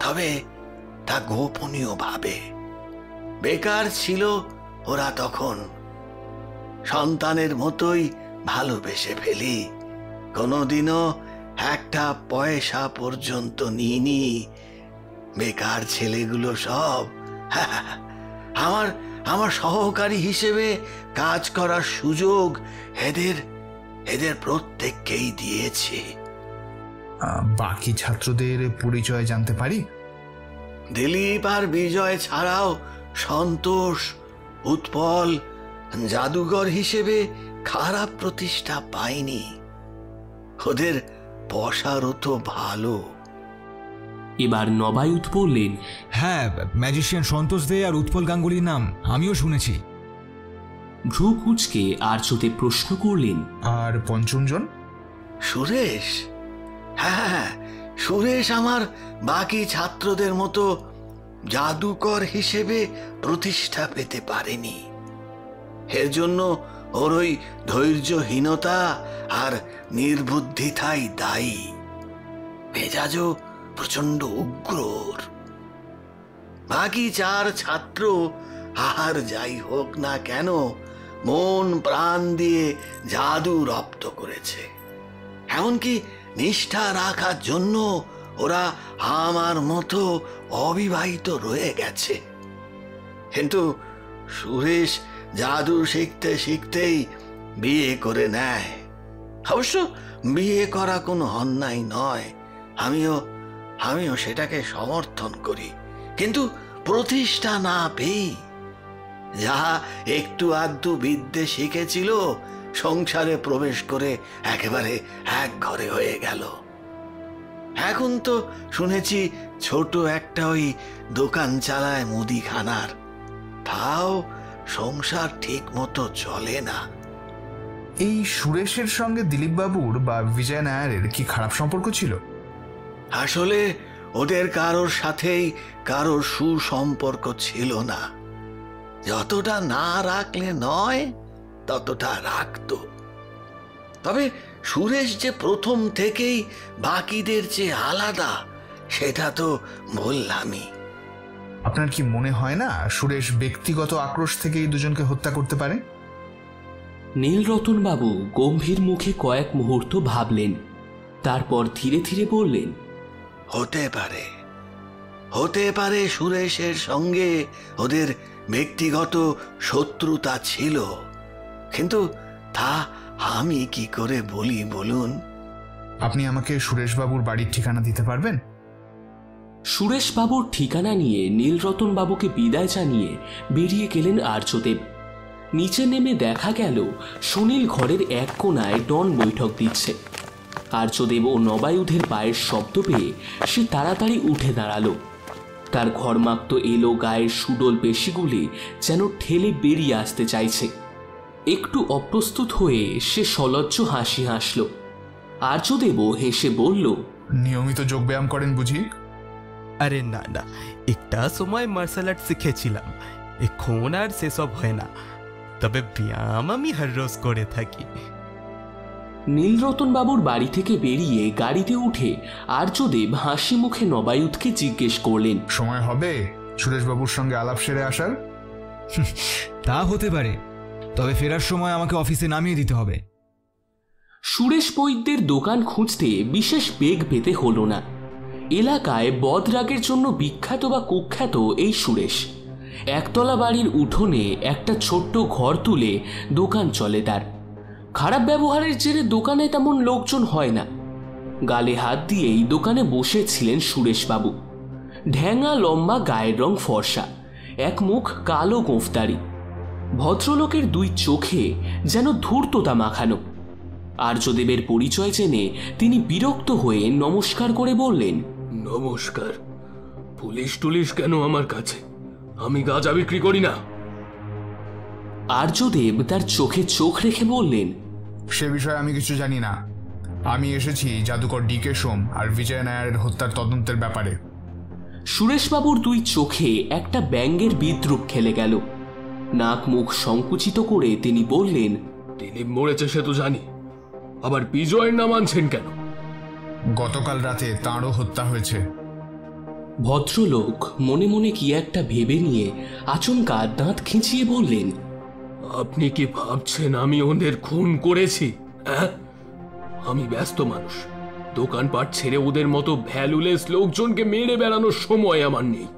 [SPEAKER 8] তবে তা গোপনীয় ভাবে। বেকার ছিল ওরা তখন। সন্তানের মতোই ভালোবেসে ফেলি। কোনোদিনও একটা পয়সা পর্যন্ত নিইনি। বেকার ছেলেগুলো সব আমার সহকারী হিসেবে কাজ করার সুযোগ এদের প্রত্যেককেই দিয়েছি।
[SPEAKER 4] বাকি ছাত্রদের পরিচয় জানতে পারি?
[SPEAKER 8] দিলীপ আর বিজয় ছাড়াও সন্তোষ, উৎপল জাদুঘর হিসেবে খারাপ প্রতিষ্ঠা পায়নি। ওদের পসারও তো ভালো।
[SPEAKER 2] এবার নবায়ুত বললেন,
[SPEAKER 6] হ্যাঁ, ম্যাজিশিয়ান সন্তোষ দে আর উৎপল গাঙ্গুলির নাম আমিও শুনেছি।
[SPEAKER 2] ভ্রু কুঁচকে আর্যদেব প্রশ্ন করলেন,
[SPEAKER 4] আর পঞ্চমজন?
[SPEAKER 8] সুরেশ? হ্যাঁ, সুরেশ আমার বাকি ছাত্রদের মতো জাদুকর হিসেবে প্রতিষ্ঠা পেতে পারেনি। এর জন্য ওর ওই ধৈর্যহীনতা আর নির্বুদ্ধিতাই দায়ী। মেজাজও প্রচন্ড উগ্র। বাকি 4 ছাত্র আর যাই হোক না কেন মন প্রাণ দিয়ে জাদু রপ্ত করেছে। এমনকি নিষ্ঠা রাখার জন্য ওরা আমার মতো অবিবাহিত রয়ে গেছে। কিন্তু সুরেশ জাদু শিখতে শিখতেই বিয়ে করে নেয়। অবশ্য বিয়ে করা কোনো অন্যায় নয়, আমিও সেটাকে সমর্থন করি। কিন্তু প্রতিষ্ঠা না পেয়ে যাহা একটু আধটু বিদ্যে শিখেছিল সংসারে প্রবেশ করে একেবারে এক ঘরে হয়ে গেল। এখন তো শুনেছি ছোট একটা ওই দোকান চালায় মুদিখানার। তাও সংসার ঠিক মতো চলে না।
[SPEAKER 4] এই সুরেশের সঙ্গে দিলীপ বাবুর বা বিজয় নায়ারের কি খারাপ সম্পর্ক ছিল?
[SPEAKER 8] আসলে ওদের কারোর সাথেই কারোর সুসম্পর্ক ছিল না। যতটা না রাখলে নয় ততটা রাখতো। তবে সুরেশ যে প্রথম থেকেই বাকিদের চেয়ে আলাদা সেটা তো বললামই।
[SPEAKER 4] আপনার কি মনে হয় না সুরেশ ব্যক্তিগত আক্রোশ থেকেই দুজনকে হত্যা করতে পারে?
[SPEAKER 2] নীলরতন বাবু গম্ভীর মুখে কয়েক মুহূর্ত ভাবলেন, তারপর ধীরে ধীরে বললেন,
[SPEAKER 8] হতে পারে সুরেশের সঙ্গে ওদের ব্যক্তিগত শত্রুতা ছিল, কিন্তু তা আমি কি করে বলি বলুন?
[SPEAKER 4] আপনি আমাকে সুরেশবাবুর বাড়ির ঠিকানা দিতে পারবেন?
[SPEAKER 2] সুরেশবাবুর ঠিকানা নিয়ে নীলরতন বাবুকে বিদায় জানিয়ে বেরিয়ে গেলেন আর্যদেব। নিচে নেমে দেখা গেল সুনীল ঘরের এক কোণায় ডন বৈঠক দিচ্ছে। আর্যদেব ও নবায়ুধের পায়ের শব্দ পেয়ে সে তাড়াতাড়ি উঠে দাঁড়ালো। তার ঘরমাক্ত এলো গায়ের সুডোল পেশিগুলি যেন ঠেলে বেরিয়ে আসতে চাইছে। একটু অপ্রস্তুত হয়ে সে সলজ্জ হাসি হাসল। আর্যদেবও হেসে বলল,
[SPEAKER 4] নিয়মিত যোগব্যায়াম করেন বুঝি?
[SPEAKER 7] আরে না না, একটা সময় মার্শাল আর্ট শিখেছিলাম, এখন আর সেসব হয় না। তবে ব্যায়াম আমি হর রোজ করে থাকি।
[SPEAKER 2] নীলরতন বাবুর বাড়ি থেকে বেরিয়ে গাড়িতে উঠে আর্যদেব হাসি মুখে নবায়ুধকে জিজ্ঞেস করলেন,
[SPEAKER 4] সময় হবে সুরেশবাবুর সঙ্গে আলাপ সেরে আসার?
[SPEAKER 6] তা হতে পারে, তবে ফেরার সময় আমাকে অফিসে নামিয়ে দিতে হবে।
[SPEAKER 2] সুরেশ বৈদ্যের দোকান খুঁজতে বিশেষ বেগ পেতে হলো না। এলাকায় বদরাগের জন্য বিখ্যাত বা কুখ্যাত এই সুরেশ। একতলা বাড়ির উঠোনে একটা ছোট্ট ঘর তুলে দোকান চলে তার। খারাপ ব্যবহারের জেরে দোকানে তেমন লোকজন হয় না। গালে হাত দিয়েই দোকানে বসেছিলেন সুরেশবাবু। ঢ্যাঙা লম্বা, গায়ের রং ফর্সা, এক মুখ কালো গোঁফদারি। ভদ্রলোকের দুই চোখে যেন ধূর্ততা মাখানো। আর্যদেবের পরিচয় জেনে তিনি বিরক্ত হয়ে নমস্কার করে বললেন,
[SPEAKER 9] নমস্কার। পুলিশ টুলিশ কেন আমার কাছে? আমি গাঁজা বিক্রি করি না।
[SPEAKER 2] আর্যদেব তার চোখে চোখ রেখে বললেন,
[SPEAKER 4] সে বিষয়ে আমি কিছু জানি না। আমি এসেছি জাদুকর ডিকে সোম আর বিজয় নায়ারের হত্যার তদন্তের ব্যাপারে।
[SPEAKER 2] সুরেশবাবুর দুই চোখে একটা ব্যঙ্গের বিদ্রুপ খেলে গেল। নাক মুখ সংকুচিত করে তিনি বললেন,
[SPEAKER 9] তিনি মরেছে সে তো জানি, আবার বিজয়ের নাম আনছেন কেন?
[SPEAKER 4] গতকাল রাতে তাঁরও হত্যা হয়েছে।
[SPEAKER 2] ভদ্রলোক মনে মনে কি একটা ভেবে নিয়ে আচমকা দাঁত খিঁচিয়ে বললেন,
[SPEAKER 9] আপনি কি ভাবছেন আমি ওদের খুন করেছি? হ্যাঁ, আমি ব্যস্ত মানুষ। দোকানপাট ছেড়ে ওদের মতো ভ্যালুলেস লোকজনকে মেরে বেড়ানোর সময় আমার নেই।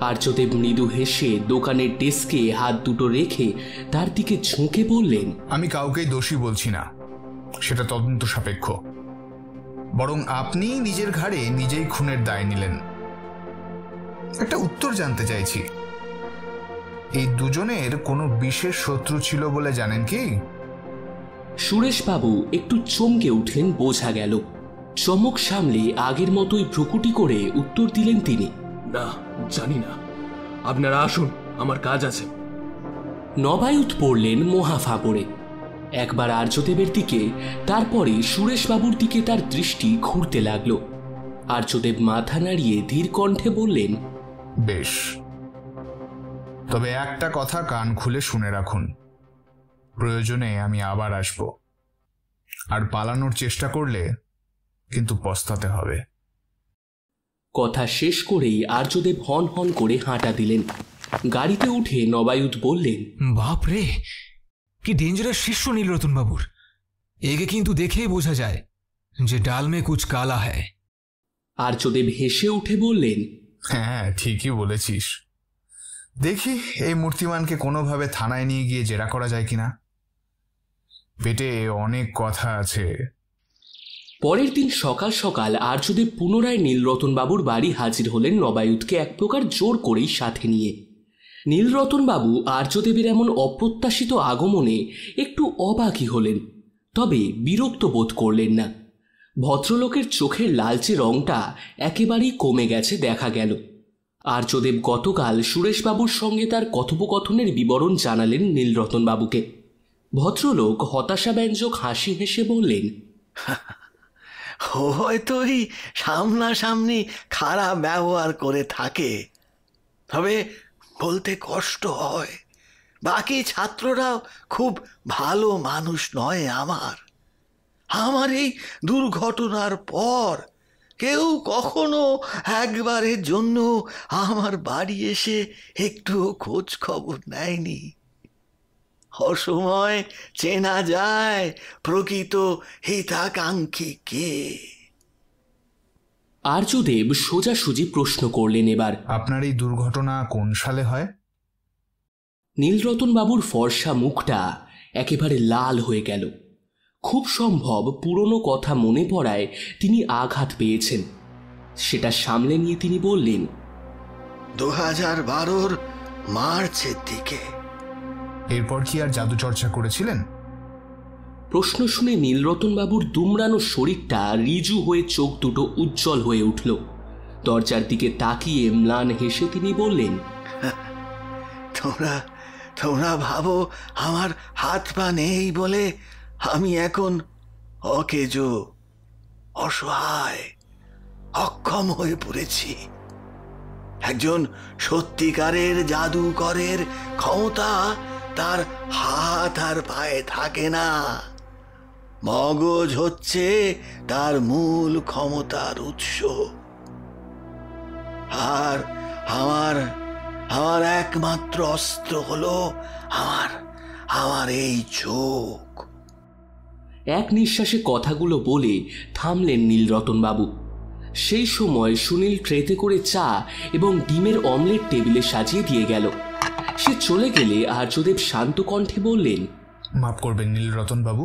[SPEAKER 2] আর্যদেব মৃদু হেসে দোকানের ডেস্কে হাত দুটো রেখে তার দিকে ঝুঁকে বললেন,
[SPEAKER 4] আমি কাউকেই দোষী বলছি না, সেটা তদন্ত সাপেক্ষ। বরং আপনি নিজের ঘাড়ে নিজেই খুনের দায় নিলেন। একটা উত্তর জানতে চাইছি, এই দুজনের কোনো বিশেষ শত্রু ছিল বলে জানেন কি?
[SPEAKER 2] সুরেশবাবু একটু চমকে উঠলেন বোঝা গেল। চমক সামলে আগের মতোই ভ্রুকুটি করে উত্তর দিলেন তিনি,
[SPEAKER 9] না, জানি না। আপনারা আসুন, আমার কাজ আছে।
[SPEAKER 2] নবায়ুত পড়লেন মহা ফাঁপড়ে। একবার আর্যদেবের দিকে, তারপরে সুরেশবাবুর দিকে তার দৃষ্টি ঘুরতে লাগল। আর্যদেব মাথা নাড়িয়ে ধীর কণ্ঠে বললেন,
[SPEAKER 4] বেশ, তবে একটা কথা কান খুলে শুনে রাখুন। প্রয়োজনে আমি আবার আসব, আর পালানোর চেষ্টা করলে কিন্তু পস্তাতে হবে।
[SPEAKER 2] কথা শেষ করেই আর্যদেব হন হন করে হাঁটা দিলেন। গাড়িতে উঠে নবায়ুত বললেন,
[SPEAKER 6] বাপ রে, কি ডেঞ্জারাস শিষ্য নীলরতন বাবুর। একে কিন্তু দেখেই বোঝা যায় যে ডাল মে কুছ কালা হ্যায়।
[SPEAKER 2] আর্যদেব হেসে উঠে বললেন,
[SPEAKER 4] হ্যাঁ, ঠিকই বলেছিস। দেখি এই মূর্তিমানকে কোনোভাবে থানায় নিয়ে গিয়ে জেরা করা যায় কিনা। পেটে অনেক কথা আছে।
[SPEAKER 2] পরের দিন সকাল সকাল আর্যদেব পুনরায় নীলরতনবাবুর বাড়ি হাজির হলেন নবায়ুতকে এক প্রকার জোর করেই সাথে নিয়ে। নীলরতনবাবু আর্যদেবের এমন অপ্রত্যাশিত আগমনে একটু অবাকই হলেন, তবে বিরক্ত বোধ করলেন না। ভদ্রলোকের চোখের লালচে রংটা একেবারেই কমে গেছে দেখা গেল। আর্যদেব গতকাল সুরেশবাবুর সঙ্গে তার কথোপকথনের বিবরণ জানালেন নীলরতনবাবুকে। ভদ্রলোক হতাশাব্যঞ্জক হাসি হেসে বললেন,
[SPEAKER 8] হয়তো এই সামনাসামনি খারাপ ব্যবহার করে থাকে, তবে বলতে কষ্ট হয় বাকি ছাত্ররাও খুব ভালো মানুষ নয়। আমার এই দুর্ঘটনার পর কেউ কখনো একবারের জন্য আমার বাড়ি এসে একটু খোঁজ খবর নেয়নি। অসময় চেনা যায় প্রকৃত হিতাকাঙ্ক্ষী কে।
[SPEAKER 2] আর্যদেব সোজাসুজি প্রশ্ন করলেন এবার,
[SPEAKER 4] আপনার এই দুর্ঘটনা কোন সালে হয়?
[SPEAKER 2] নীলরতনবাবুর ফর্সা মুখটা একেবারে লাল হয়ে গেল। খুব সম্ভব পুরনো কথা মনে পড়ায় তিনি আঘাত পেয়েছেন। সেটা সামলে নিয়ে তিনি বললেন,
[SPEAKER 8] 2012 মার্চের দিকে।
[SPEAKER 4] এরপর কি আর জাদু চর্চা করেছিলেন?
[SPEAKER 2] প্রশ্ন শুনে নীলরতনবাবুর দুমড়ানো শরীরটা রিজু হয়ে চোখ দুটো উজ্জ্বল হয়ে উঠল। দরজার দিকে তাকিয়ে ম্লান হেসে তিনি বললেন,
[SPEAKER 8] তোমরা ভাবো আমার হাত পা নেই বলে আমি এখন অকেজো, অসহায়, অক্ষম হয়ে পড়েছি। একজন সত্যিকারের জাদুকরের ক্ষমতা তার হাত আর পায়ে থাকে না। মগজ হচ্ছে তার মূল ক্ষমতার উৎস। আর আমার একমাত্র অস্ত্র হলো আমার আমার এই চোখ।
[SPEAKER 2] এক নিঃশ্বাসে কথাগুলো বলে থামলেন নীলরতন বাবু। সেই সময় সুনীল ট্রেতে করে চা এবং ডিমের অমলেট টেবিলে সাজিয়ে দিয়ে গেল। সে চলে গেলে আর্যদেব শান্ত কণ্ঠে বললেন,
[SPEAKER 4] মাফ করবেন নীলরতন বাবু,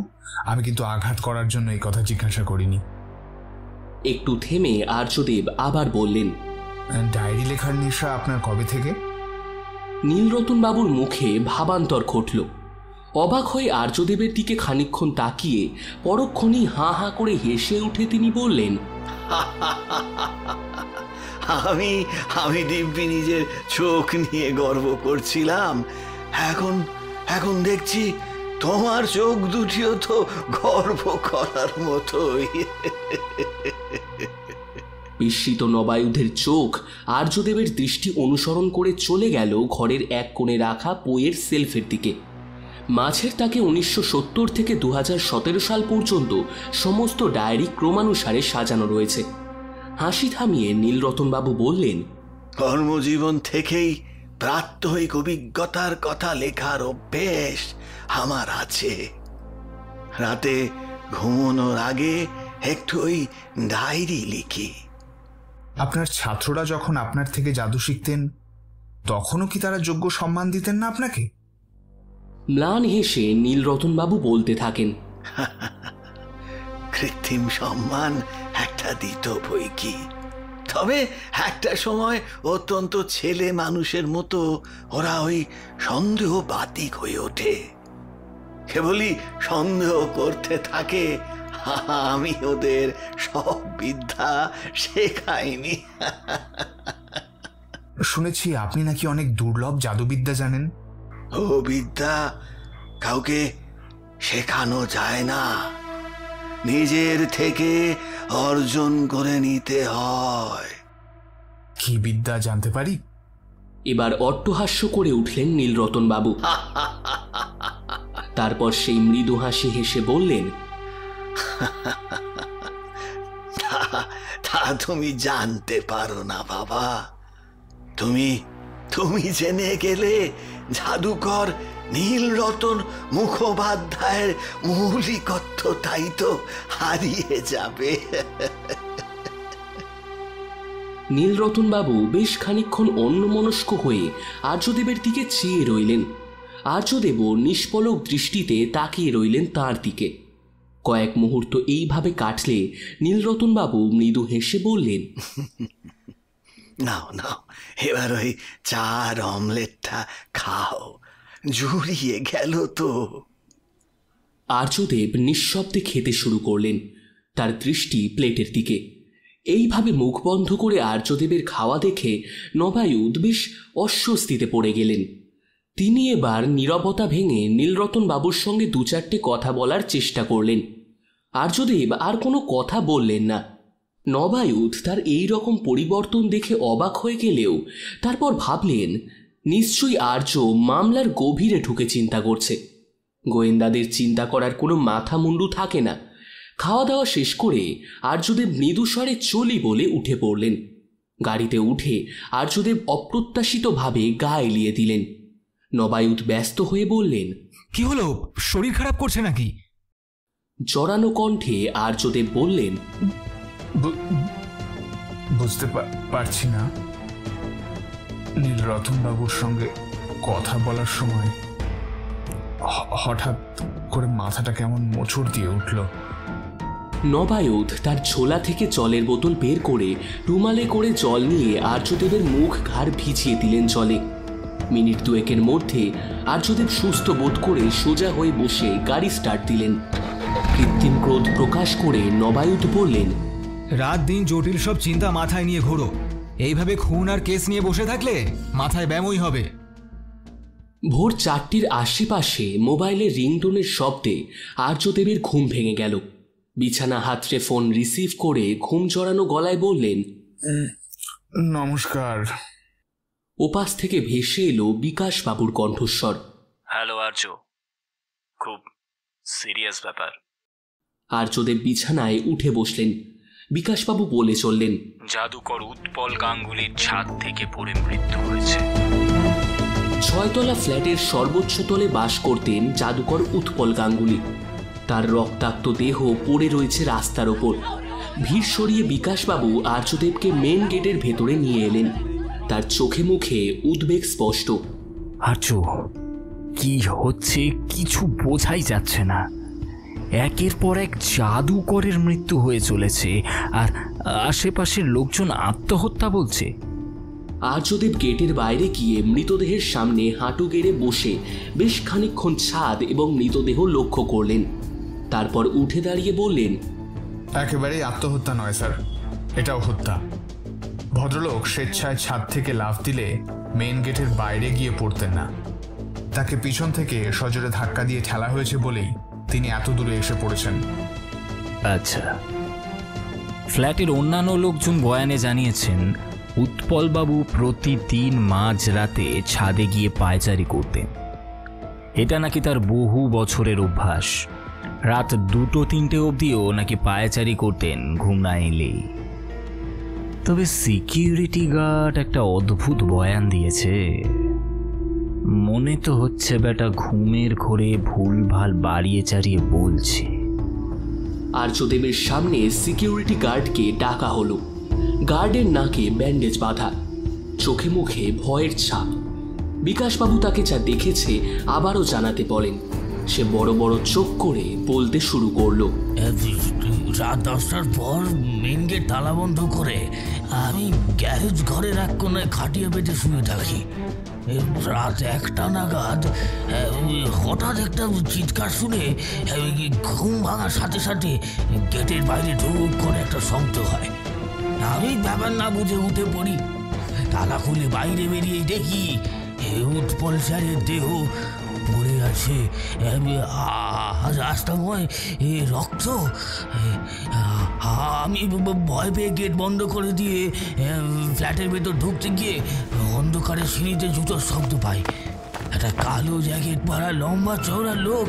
[SPEAKER 4] আমি কিন্তু আঘাত করার জন্য এই কথা জিজ্ঞাসা করিনি।
[SPEAKER 2] একটু থেমে আর্যদেব আবার বললেন,
[SPEAKER 4] ডায়েরি লেখার নেশা আপনার কবে থেকে?
[SPEAKER 2] নীলরতন বাবুর মুখে ভাবান্তর ঘটল। অবাক হয়ে আর্যদেবের দিকে খানিকক্ষণ তাকিয়ে পরক্ষণেই হাঁ হাঁ করে হেসে উঠে তিনি বললেন,
[SPEAKER 8] আমি আমি দিব্যি নিজের চোখ নিয়ে গর্ব করছিলাম, এখন এখন দেখছি তোমার চোখ দুটিও তো গর্ব করার মতোই।
[SPEAKER 2] বিস্মিত নবায়ুধের চোখ আর্যদেবের দৃষ্টি অনুসরণ করে চলে গেল ঘরের এক কোণে রাখা বইয়ের সেলফের দিকে। মাঝের তাকে 1970 থেকে 2017 সাল পর্যন্ত সমস্ত ডায়েরি ক্রমানুসারে সাজানো রয়েছে। হাসি থামিয়ে নীলরতনবাবু বললেন,
[SPEAKER 8] কর্মজীবন থেকেই প্রাত্যহিক অভিজ্ঞতার কথা লেখার অভ্যেস আমার আছে। রাতে ঘুমানোর আগে একটু ওই ডায়েরি লিখি।
[SPEAKER 4] আপনার ছাত্ররা যখন আপনার থেকে জাদু শিখতেন তখনও কি তারা যোগ্য সম্মান দিতেন না আপনাকে?
[SPEAKER 2] ম্লান হেসে নীলরতনবাবু বলতে থাকেন,
[SPEAKER 8] কৃত্রিম সম্মান একটা দিত বই কি, তবে একটা সময় অত্যন্ত ছেলে মানুষের মতো ওরা ওই সন্দেহবাতিক হয়ে ওঠে, কেবলই সন্দেহ করতে থাকে। আমি ওদের সব বিদ্যা শেখাইনি।
[SPEAKER 4] শুনেছি আপনি নাকি অনেক দুর্লভ জাদুবিদ্যা জানেন।
[SPEAKER 8] ও বিদ্যা কাউকে শেখানো যায় না, নিজের থেকে অর্জন করে নিতে হয়।
[SPEAKER 4] কি বিদ্যা জানতে পারি?
[SPEAKER 2] এবার অট্টহাস্য করে উঠলেন নীলরতনবাবু। তারপর সেই মৃদু হাসি হেসে বললেন,
[SPEAKER 8] তা তুমি জানতে পারো না বাবা। তুমি তুমি জেনে গেলে জাদুকর নীলরতন মুখোপাধ্যায়ের মৌলিকত্বটাই তো হারিয়ে যাবে।
[SPEAKER 2] নীলরতনবাবু বেশ খানিকক্ষণ অন্যমনস্ক হয়ে আর্যদেবের দিকে চেয়ে রইলেন। আর্যদেবও নিষ্পলক দৃষ্টিতে তাকিয়ে রইলেন তাঁর দিকে। কয়েক মুহূর্ত এইভাবে কাটলে নীলরতনবাবু মৃদু হেসে বললেন,
[SPEAKER 8] নাও নাও, এবার ওই চার অমলেটটা খাও, জুড়িয়ে গেল তো।
[SPEAKER 2] আর্যদেব নিঃশব্দে খেতে শুরু করলেন, তার দৃষ্টি প্লেটের দিকে। এইভাবে মুখ বন্ধ করে আর্যদেবের খাওয়া দেখে নবায়ুধ বেশ অস্বস্তিতে পড়ে গেলেন। তিনি এবার নীরবতা ভেঙে নীলরতন বাবুর সঙ্গে দু চারটে কথা বলার চেষ্টা করলেন। আর্যদেব আর কোনো কথা বললেন না। নবায়ুধ তার এই রকম পরিবর্তন দেখে অবাক হয়ে গেলেও তারপর ভাবলেন, নিশ্চয়ই আর্য মামলার গভীরে ঢুকে চিন্তা করছে। গোয়েন্দাদের চিন্তা করার কোনো মাথা মুন্ডু থাকে না। খাওয়া দাওয়া শেষ করে আর্যদেব মৃদুস্বরে চলি বলে উঠে পড়লেন। গাড়িতে উঠে আর্যদেব অপ্রত্যাশিতভাবে গা এলিয়ে দিলেন। নবায়ুধ ব্যস্ত হয়ে বললেন,
[SPEAKER 6] কি হলো, শরীর খারাপ করছে নাকি?
[SPEAKER 2] জড়ানো কণ্ঠে আর্যদেব বললেন,
[SPEAKER 4] বুঝতে পারছি না। নীলরতন বাবুর সঙ্গে কথা বলার সময় হঠাৎ করে মাথাটা কেমন মোচড় দিয়ে উঠল।
[SPEAKER 2] নবায়ুধ তার ঝোলা থেকে জলের বোতল বের করে রুমালে করে জল নিয়ে আর্যদেবের মুখ ঘাড় ভিজিয়ে দিলেন জলে। মিনিট দুয়েকের মধ্যে আর্যদেব সুস্থ বোধ করে সোজা হয়ে বসে গাড়ি স্টার্ট দিলেন। কৃত্রিম ক্রোধ প্রকাশ করে নবায়ুধ বললেন,
[SPEAKER 6] রাত দিন জটিল সব চিন্তা মাথায় নিয়ে ঘোরো, এইভাবে খুন আর কেস নিয়ে বসে থাকলে মাথায় ব্যামোই হবে।
[SPEAKER 2] ভোর 4টির আশেপাশে মোবাইলের রিংটোনের শব্দে আর্যদেবের ঘুম ভেঙে গেল। বিছানা হাতড়ে ফোন রিসিভ করে ঘুম জড়ানো গলায় বললেন,
[SPEAKER 4] নমস্কার।
[SPEAKER 2] ওপাশ থেকে ভেসে এলো বিকাশ বাবুর কণ্ঠস্বর।
[SPEAKER 3] হ্যালো আর্য, খুব সিরিয়াস ব্যাপার।
[SPEAKER 2] আর্যদেব বিছানায় উঠে বসলেন। বিকাশবাবু বলে চললেন,
[SPEAKER 3] জাদুকর উৎপল গাঙ্গুলির ছাদ থেকে পড়ে মৃত্যু হয়েছে।
[SPEAKER 2] ছয়তলা ফ্ল্যাটের সর্বোচ্চ তলে বাস করতেন জাদুকর উৎপল গাঙ্গুলি। তার রক্তাক্ত দেহ পড়ে রয়েছে রাস্তার ওপর। ভিড় সরিয়ে বিকাশবাবু আর্যদেবকে মেন গেটের ভেতরে নিয়ে এলেন। তার চোখে মুখে উদ্বেগ স্পষ্ট।
[SPEAKER 3] আর্য, কি হচ্ছে কিছু বোঝাই যাচ্ছে না। একের পর এক জাদুকরের মৃত্যু হয়ে চলেছে, আর আশেপাশের লোকজন আত্মহত্যা বলছে।
[SPEAKER 2] আর্যদেব গেটের বাইরে গিয়ে মৃতদেহের সামনে হাঁটু গেড়ে বসে বেশ খানিকক্ষণ ছাদ এবং মৃতদেহ লক্ষ্য করলেন। তারপর উঠে দাঁড়িয়ে বললেন,
[SPEAKER 4] একেবারেই আত্মহত্যা নয় স্যার, এটাও হত্যা। ভদ্রলোক স্বেচ্ছায় ছাদ থেকে লাফ দিলে মেইন গেটের বাইরে গিয়ে পড়তেন না। তাকে পিছন থেকে সজোরে ধাক্কা দিয়ে ঠেলা হয়েছে বলেই তিনি এত দূরে এসে পড়েছেন।
[SPEAKER 3] আচ্ছা, ফ্ল্যাটের অন্যান্য লোকজন বয়ানে জানিয়েছেন উৎপলবাবু প্রতিদিন মাঝরাতে ছাদে গিয়ে পায়চারি করতেন। এটা নাকি তার বহু বছরের অভ্যাস। রাত 2-3টে অবধিও নাকি পায়চারি করতেন ঘুম না এলেই। তবে সিকিউরিটি গার্ড একটা অদ্ভুত বয়ান দিয়েছে। মনে তো হচ্ছে বেটা ঘুমের ঘোরে ভুলভাল বাড়িয়ে চাড়িয়ে বলছে।
[SPEAKER 2] আর্যদেবের সামনে সিকিউরিটি গার্ডকে ডাকা হলো। গার্ডের নাকে ব্যান্ডেজ বাঁধা, চোখে মুখে ভয়ের ছাপ। বিকাশবাবু তাকে যা দেখেছে আবারও জানাতে বলেন। সে বড় বড় চোখ করে বলতে শুরু করলো,
[SPEAKER 10] রাত 10টার পর মেন গেট তালা বন্ধ করে আমি গ্যারেজ ঘরের এক কোনায় খাটিয়ে পেটে শুয়ে থাকি। রাত 1টা নাগাদ হঠাৎ একটা চিৎকার শুনে ঘুম ভাঙার সাথে সাথে গেটের বাইরে ঢুক করে একটা শব্দ হয়। আমি ব্যাপার না বুঝে উঠে পড়ি। তালা খুলে বাইরে বেরিয়ে দেখি উৎপল স্যারের দেহ পড়ে আছে রাস্তাময় রক্ত। আমি ভয় পেয়ে গেট বন্ধ করে দিয়ে ফ্ল্যাটের ভেতর ঢুকতে গিয়ে অন্ধকারে সিঁড়িতে জুতোর শব্দ পাই। একটা কালো জ্যাকেট পরা লম্বা চওড়া লোক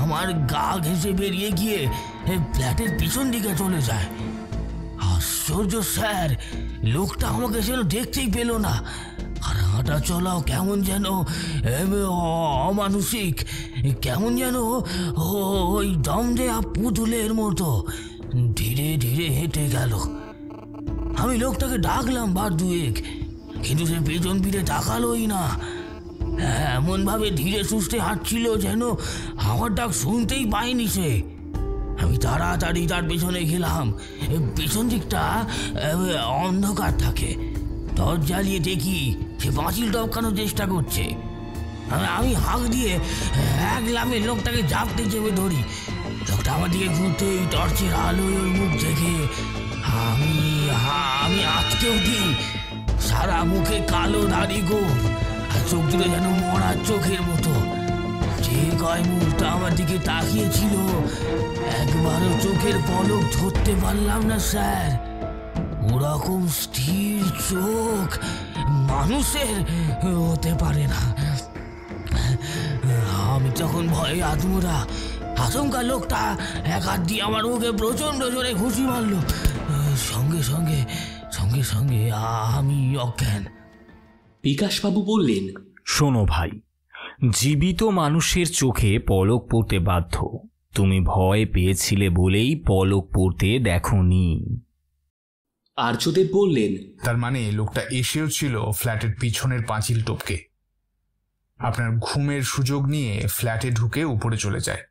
[SPEAKER 10] আমার গা ঘেঁষে বেরিয়ে গিয়ে ফ্ল্যাটের পিছন দিকে চলে যায়। আশ্চর্য স্যার, লোকটা আমাকে যেন দেখতেই পেল না। আর হাঁটা চলাও কেমন যেন অমানুষিক, কেমন যেন ওই দম দেয়া পুতুলের মতো ধীরে ধীরে হেঁটে গেল। আমি লোকটাকে ডাকলাম বার দুয়েক, কিন্তু সে পেছন ফিরে তাকালোই না। এমন ভাবে ধীরে সুস্থে হাঁটছিল যেন আমার ডাক শুনতেই পায়নি সে। আমি তাড়াতাড়ি তার পেছনে গেলাম। পেছন দিকটা অন্ধকার থাকে। টর্চ জ্বালিয়ে দেখি সে পাঁচিল টপকানোর চেষ্টা করছে। আমি হাঁক দিয়ে এক লাফে লোকটাকে ঝাপটে চেপে ধরি। লোকটা আমার দিকে ঘুরতেই টর্চের আলোয় ওর মুখ দেখে আমি আটকে উঠি। সারা মুখে কালো দাড়ি গোঁফ, আর চোখ দুটো যেন মরার চোখের মতো। যে কয় মুখটা আমার দিকে তাকিয়েছিল একবারও চোখের পলক ধরতে পারলাম না স্যার। ওরকম স্থির চোখ মানুষের হতে পারে না। আমি তখন ভয়ে আত্মরা। আচমকা লোকটা এক হাত দিয়ে আমার মুখে প্রচন্ড জোরে ঘুষি মারল। সঙ্গে সঙ্গে সঙ্গে সঙ্গে আমি অজ্ঞান।
[SPEAKER 2] বিকাশবাবু বললেন,
[SPEAKER 3] শোনো ভাই, জীবিত মানুষের চোখে পলক পড়তে বাধ্য। তুমি ভয় পেয়েছিলে বলেই পলক পড়তে দেখোনি।
[SPEAKER 2] আর্যদেব বললেন,
[SPEAKER 4] তার মানে লোকটা এসেও ছিল ফ্ল্যাটের পিছনের পাঁচিল টপকে। আপনার ঘুমের সুযোগ নিয়ে ফ্ল্যাটে ঢুকে উপরে চলে যায়।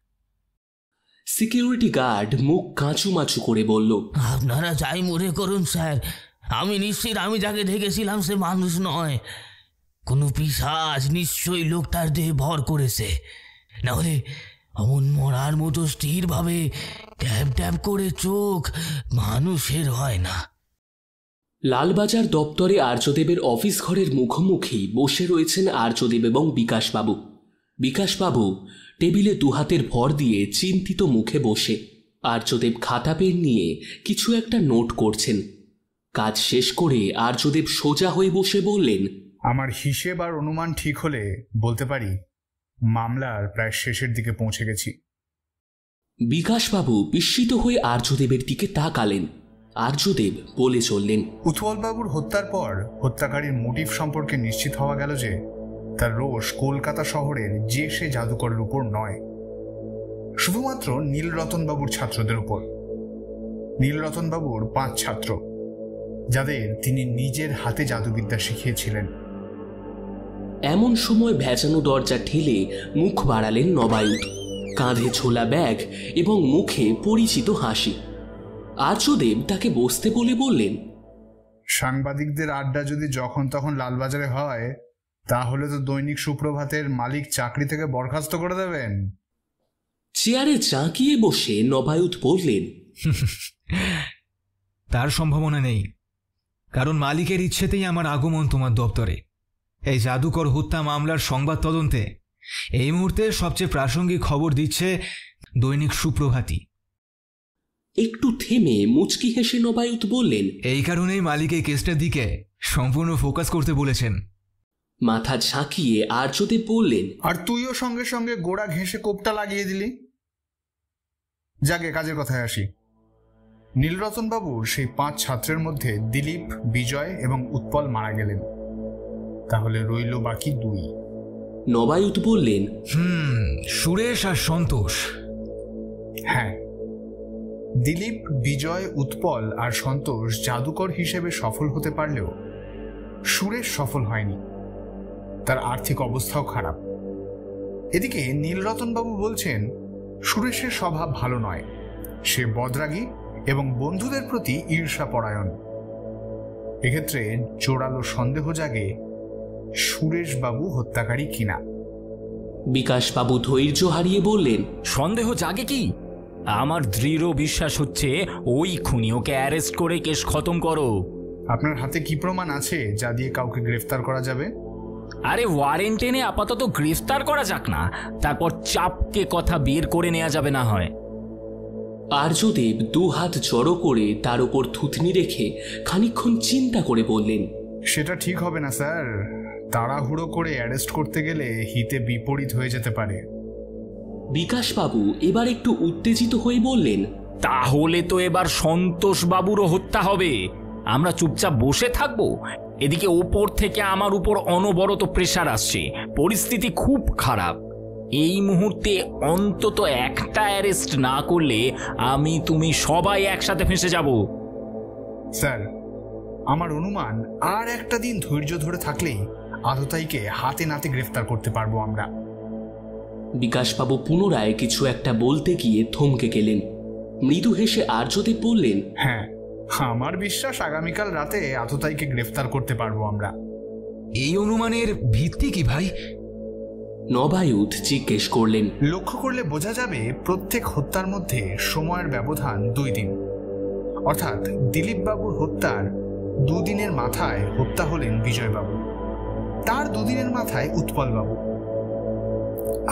[SPEAKER 2] সিকিউরিটি গার্ড মুখ কাঁচুমাচু করে বলল,
[SPEAKER 10] আপনারা যাই মনে করুন স্যার, আমি নিশ্চিত আমি যাকে দেখেছিলাম সে মানুষ নয়। কোনো পিশাচ নিশ্চয়ই লোকটার দেহে ভর করেছে। নাহলে অমন মরার মতো স্থিরভাবে ট্যাপ ট্যাপ করে চোখ মানুষের হয় না।
[SPEAKER 2] লালবাজার দপ্তরে আর্যদেবের অফিস ঘরের মুখোমুখি বসে রয়েছেন আর্যদেব এবং বিকাশবাবু। বিকাশবাবু টেবিলে দুহাতের ভর দিয়ে চিন্তিত মুখে বসে। আর্যদেব খাতা পেন নিয়ে কিছু একটা নোট করছেন। কাজ শেষ করে আর্যদেব সোজা হয়ে বসে বললেন,
[SPEAKER 4] আমার হিসেব আর অনুমান ঠিক হলে বলতে পারি মামলার প্রায় শেষের দিকে পৌঁছে গেছি।
[SPEAKER 2] বিকাশবাবু বিস্মিত হয়ে আর্যদেবের দিকে তাকালেন। আর্যদেব বলে চললেন,
[SPEAKER 4] উৎপলবাবুর হত্যার পর হত্যাকারীর মোটিভ সম্পর্কে নিশ্চিত হওয়া গেল যে তার রোষ কলকাতা শহরের যে সে জাদুকরের উপর নয়, শুধুমাত্র নীলরতনবাবুর ছাত্রদের উপর। নীলরতনবাবুর 5 ছাত্র, যাদের তিনি নিজের হাতে জাদুবিদ্যা শিখিয়েছিলেন।
[SPEAKER 2] এমন সময় ভেজানো দরজা ঠেলে মুখ বাড়ালেন নবায়ুধ, কাঁধে ছোলা ব্যাগ এবং মুখে পরিচিত হাসি। আর্যদেব তাকে বসতে বলে বললেন,
[SPEAKER 4] সাংবাদিকদের আড্ডা যদি যখন তখন লালবাজারে হয়, তাহলে তো দৈনিক সুপ্রভাতের মালিক চাকরি থেকে বরখাস্ত করে দেবেন।
[SPEAKER 2] চেয়ারে চাঁকিয়ে বসে নবায়ুধ বললেন,
[SPEAKER 6] তার সম্ভাবনা নেই, কারণ মালিকের ইচ্ছেতেই আমার আগমন তোমার দপ্তরে। এই জাদুকর হত্যা মামলার সংবাদ তদন্তে এই মুহূর্তে সবচেয়ে প্রাসঙ্গিক খবর দিচ্ছে দৈনিক সুপ্রভাতী।
[SPEAKER 2] একটু থেমে মুচকি হেসে নবায়ুধ বললেন,
[SPEAKER 6] এই কারণেই মালিক এই কেসটার দিকে সম্পূর্ণ ফোকাস করতে বলেছেন।
[SPEAKER 2] মাথা ঝাঁকিয়ে আর্যদেব বললেন,
[SPEAKER 4] আর তুইও সঙ্গে সঙ্গে গোড়া ঘেঁষে কোপটা লাগিয়ে দিলি। যাকে কাজের কথায় আসি। নীলরতনবাবুর সেই 5 ছাত্রের মধ্যে দিলীপ, বিজয় এবং উৎপল মারা গেলেন, তাহলে রইল বাকি 2।
[SPEAKER 2] নবায়ুধ বললেন,
[SPEAKER 6] সুরেশ আর সন্তোষ।
[SPEAKER 4] হ্যাঁ, দিলীপ, বিজয়, উৎপল আর সন্তোষ জাদুকর হিসেবে সফল হতে পারলেও সুরেশ সফল হয়নি। তার আর্থিক অবস্থাও খারাপ। এদিকে নীলরতনবাবু বলছেন সুরেশের স্বভাব ভালো নয়, সে বদরাগী এবং বন্ধুদের প্রতি ঈর্ষাপরায়ণ। এক্ষেত্রে জোরালো সন্দেহ জাগে সুরেশবাবু হত্যাকারী কিনা।
[SPEAKER 2] বিকাশবাবু ধৈর্য হারিয়ে বললেন,
[SPEAKER 3] সন্দেহ জাগে কি? আমার দৃঢ় বিশ্বাস হচ্ছে ওই খুনি, ওকে অ্যারেস্ট করে কেস খতম করো।
[SPEAKER 4] আপনার হাতে কি প্রমাণ আছে যা দিয়ে কাউকে গ্রেফতার করা যাবে?
[SPEAKER 3] আরে ওয়ারেন্ট এনে আপাতত গ্রেফতার করা যাক না, তারপর চাপকে কথা বের করে নেওয়া যাবে না হয়।
[SPEAKER 2] আর্যদেব 2 হাত জড়ো করে তার উপর থুতনি রেখে খানিকক্ষণ চিন্তা করে বললেন,
[SPEAKER 4] সেটা ঠিক হবে না স্যার। তাড়াহুড়ো করে অ্যারেস্ট করতে গেলে হিতে বিপরীত হয়ে যেতে পারে।
[SPEAKER 2] বিকাশবাবু এবার একটু উত্তেজিত হয়ে বললেন,
[SPEAKER 3] তাহলে তো এবার সন্তোষ বাবুরও হত্যা হবে। আমরা চুপচাপ বসে থাকবো? এদিকে ওপর থেকে আমার উপর অনবরত প্রেসার আসছে, পরিস্থিতি খুব খারাপ। এই মুহূর্তে অন্তত একটা অ্যারেস্ট না করলে আমি তুমি সবাই একসাথে ফেঁসে যাব।
[SPEAKER 4] স্যার, আমার অনুমান আর একটা দিন ধৈর্য ধরে থাকলেই আততায়ীকে হাতে নাতে গ্রেফতার করতে পারবো আমরা।
[SPEAKER 2] বিকাশবাবু পুনরায় কিছু একটা বলতে গিয়ে থমকে গেলেন। মৃদু হেসে আর্যদেব বললেন,
[SPEAKER 4] হ্যাঁ, আমার বিশ্বাস আগামীকাল রাতে আততায়ীকে গ্রেফতার করতে পারবো আমরা।
[SPEAKER 6] এই অনুমানের ভিত্তি কি ভাই?
[SPEAKER 2] নবায়ুধ জিজ্ঞেস করলেন।
[SPEAKER 4] লক্ষ্য করলে বোঝা যাবে প্রত্যেক হত্যার মধ্যে সময়ের ব্যবধান 2 দিন। অর্থাৎ দিলীপবাবুর হত্যার 2 দিনের মাথায় হত্যা হলেন বিজয়বাবু, তার 2 দিনের মাথায় উৎপলবাবু।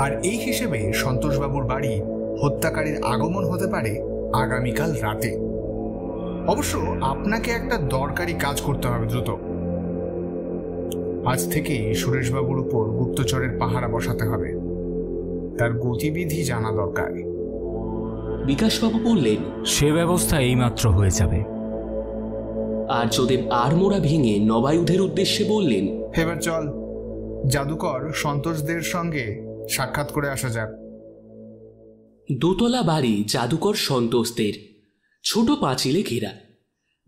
[SPEAKER 4] আর এই হিসেবে সন্তোষবাবুর বাড়ি হত্যাকারীর আগমন হতে পারে আগামীকাল রাতে। অবশ্য আপনাকে একটা দরকারি কাজ করতে হবে দ্রুত। আজ থেকে সুরেশবাবুর উপর গুপ্তচরের পাহারা বসাতে হবে, তার গতিবিধি জানা দরকার।
[SPEAKER 2] বিকাশবাবু বললেন,
[SPEAKER 3] সে ব্যবস্থা এইমাত্র হয়ে যাবে।
[SPEAKER 2] আর্যদেব আড়মোড়া ভেঙে নবায়ুধের উদ্দেশ্যে বললেন,
[SPEAKER 4] এবার চল জাদুকর সন্তোষদের সঙ্গে সাক্ষাৎ করে আসা যাক।
[SPEAKER 2] 2 তলা বাড়ি জাদুকর সন্তোষদের, ছোট পাঁচিলে ঘেরা।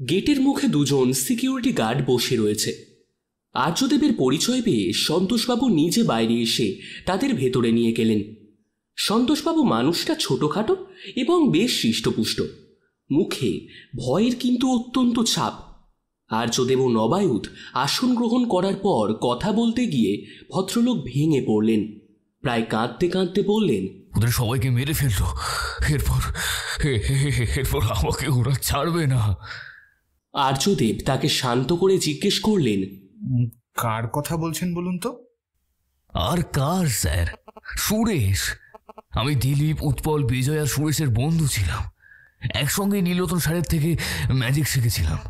[SPEAKER 2] গেটের মুখে 2 জন সিকিউরিটি গার্ড বসে রয়েছে। আর্যদেবের পরিচয় পেয়ে সন্তোষবাবু নিজে বাইরে এসে তাদের ভেতরে নিয়ে গেলেন। সন্তোষবাবু মানুষটা ছোটখাটো এবং বেশ হৃষ্টপুষ্ট, মুখে ভয়ের কিন্তু অত্যন্ত ছাপ। আর্যদেব ও নবায়ুধ আসন গ্রহণ করার পর কথা বলতে গিয়ে ভদ্রলোক ভেঙে পড়লেন। প্রায় কাঁদতে কাঁদতে বললেন,
[SPEAKER 10] ওদের সবাইকে মেরে ফেললো, এরপর আমাকে ওরা ছাড়বে না।
[SPEAKER 2] আর্যদেব তাকে শান্ত করে জিজ্ঞেস করলেন,
[SPEAKER 4] কার কথা বলছেন বলুন তো?
[SPEAKER 10] আর কার স্যার? সুরেশ। আমি দিলীপ, উৎপল, বিজয় আর সুরেশের বন্ধু ছিলাম। একসঙ্গে নীলরতন স্যারের থেকে ম্যাজিক শিখেছিলাম।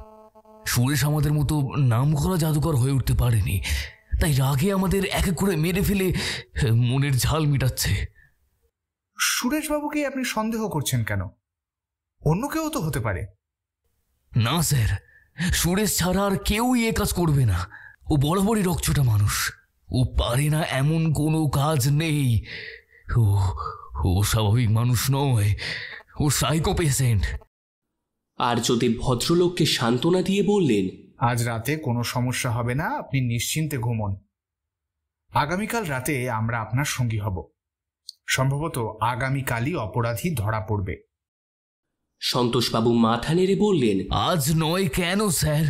[SPEAKER 10] সুরেশ আমাদের মতো নামকরা জাদুকর হয়ে উঠতে পারেনি, তাই রাগে আমাদের এক এক করে মেরে ফেলে মনের ঝাল মিটাচ্ছে।
[SPEAKER 4] সুরেশবাবুকে আপনি সন্দেহ করছেন কেন? অন্য কেউ তো হতে পারে।
[SPEAKER 10] না স্যার, সুরেশ ছাড়া আর কেউই এ কাজ করবে না। ও বরাবরই রকচটা মানুষ। ও পারে না এমন কোনো কাজ নেই। ও ও স্বাভাবিক মানুষ নয়, ও সাইকো পেশেন্ট।
[SPEAKER 2] আর্যদেব ভদ্রলোককে সান্ত্বনা দিয়ে বললেন,
[SPEAKER 4] আজ রাতে কোনো সমস্যা হবে না, আপনি নিশ্চিন্তে ঘুমন। আগামীকাল রাতে আমরা আপনার সঙ্গী হব। সম্ভবত আগামীকালই অপরাধী ধরা পড়বে।
[SPEAKER 2] সন্তোষবাবু মাথা নেড়ে বললেন,
[SPEAKER 10] আজ নয় কেন স্যার?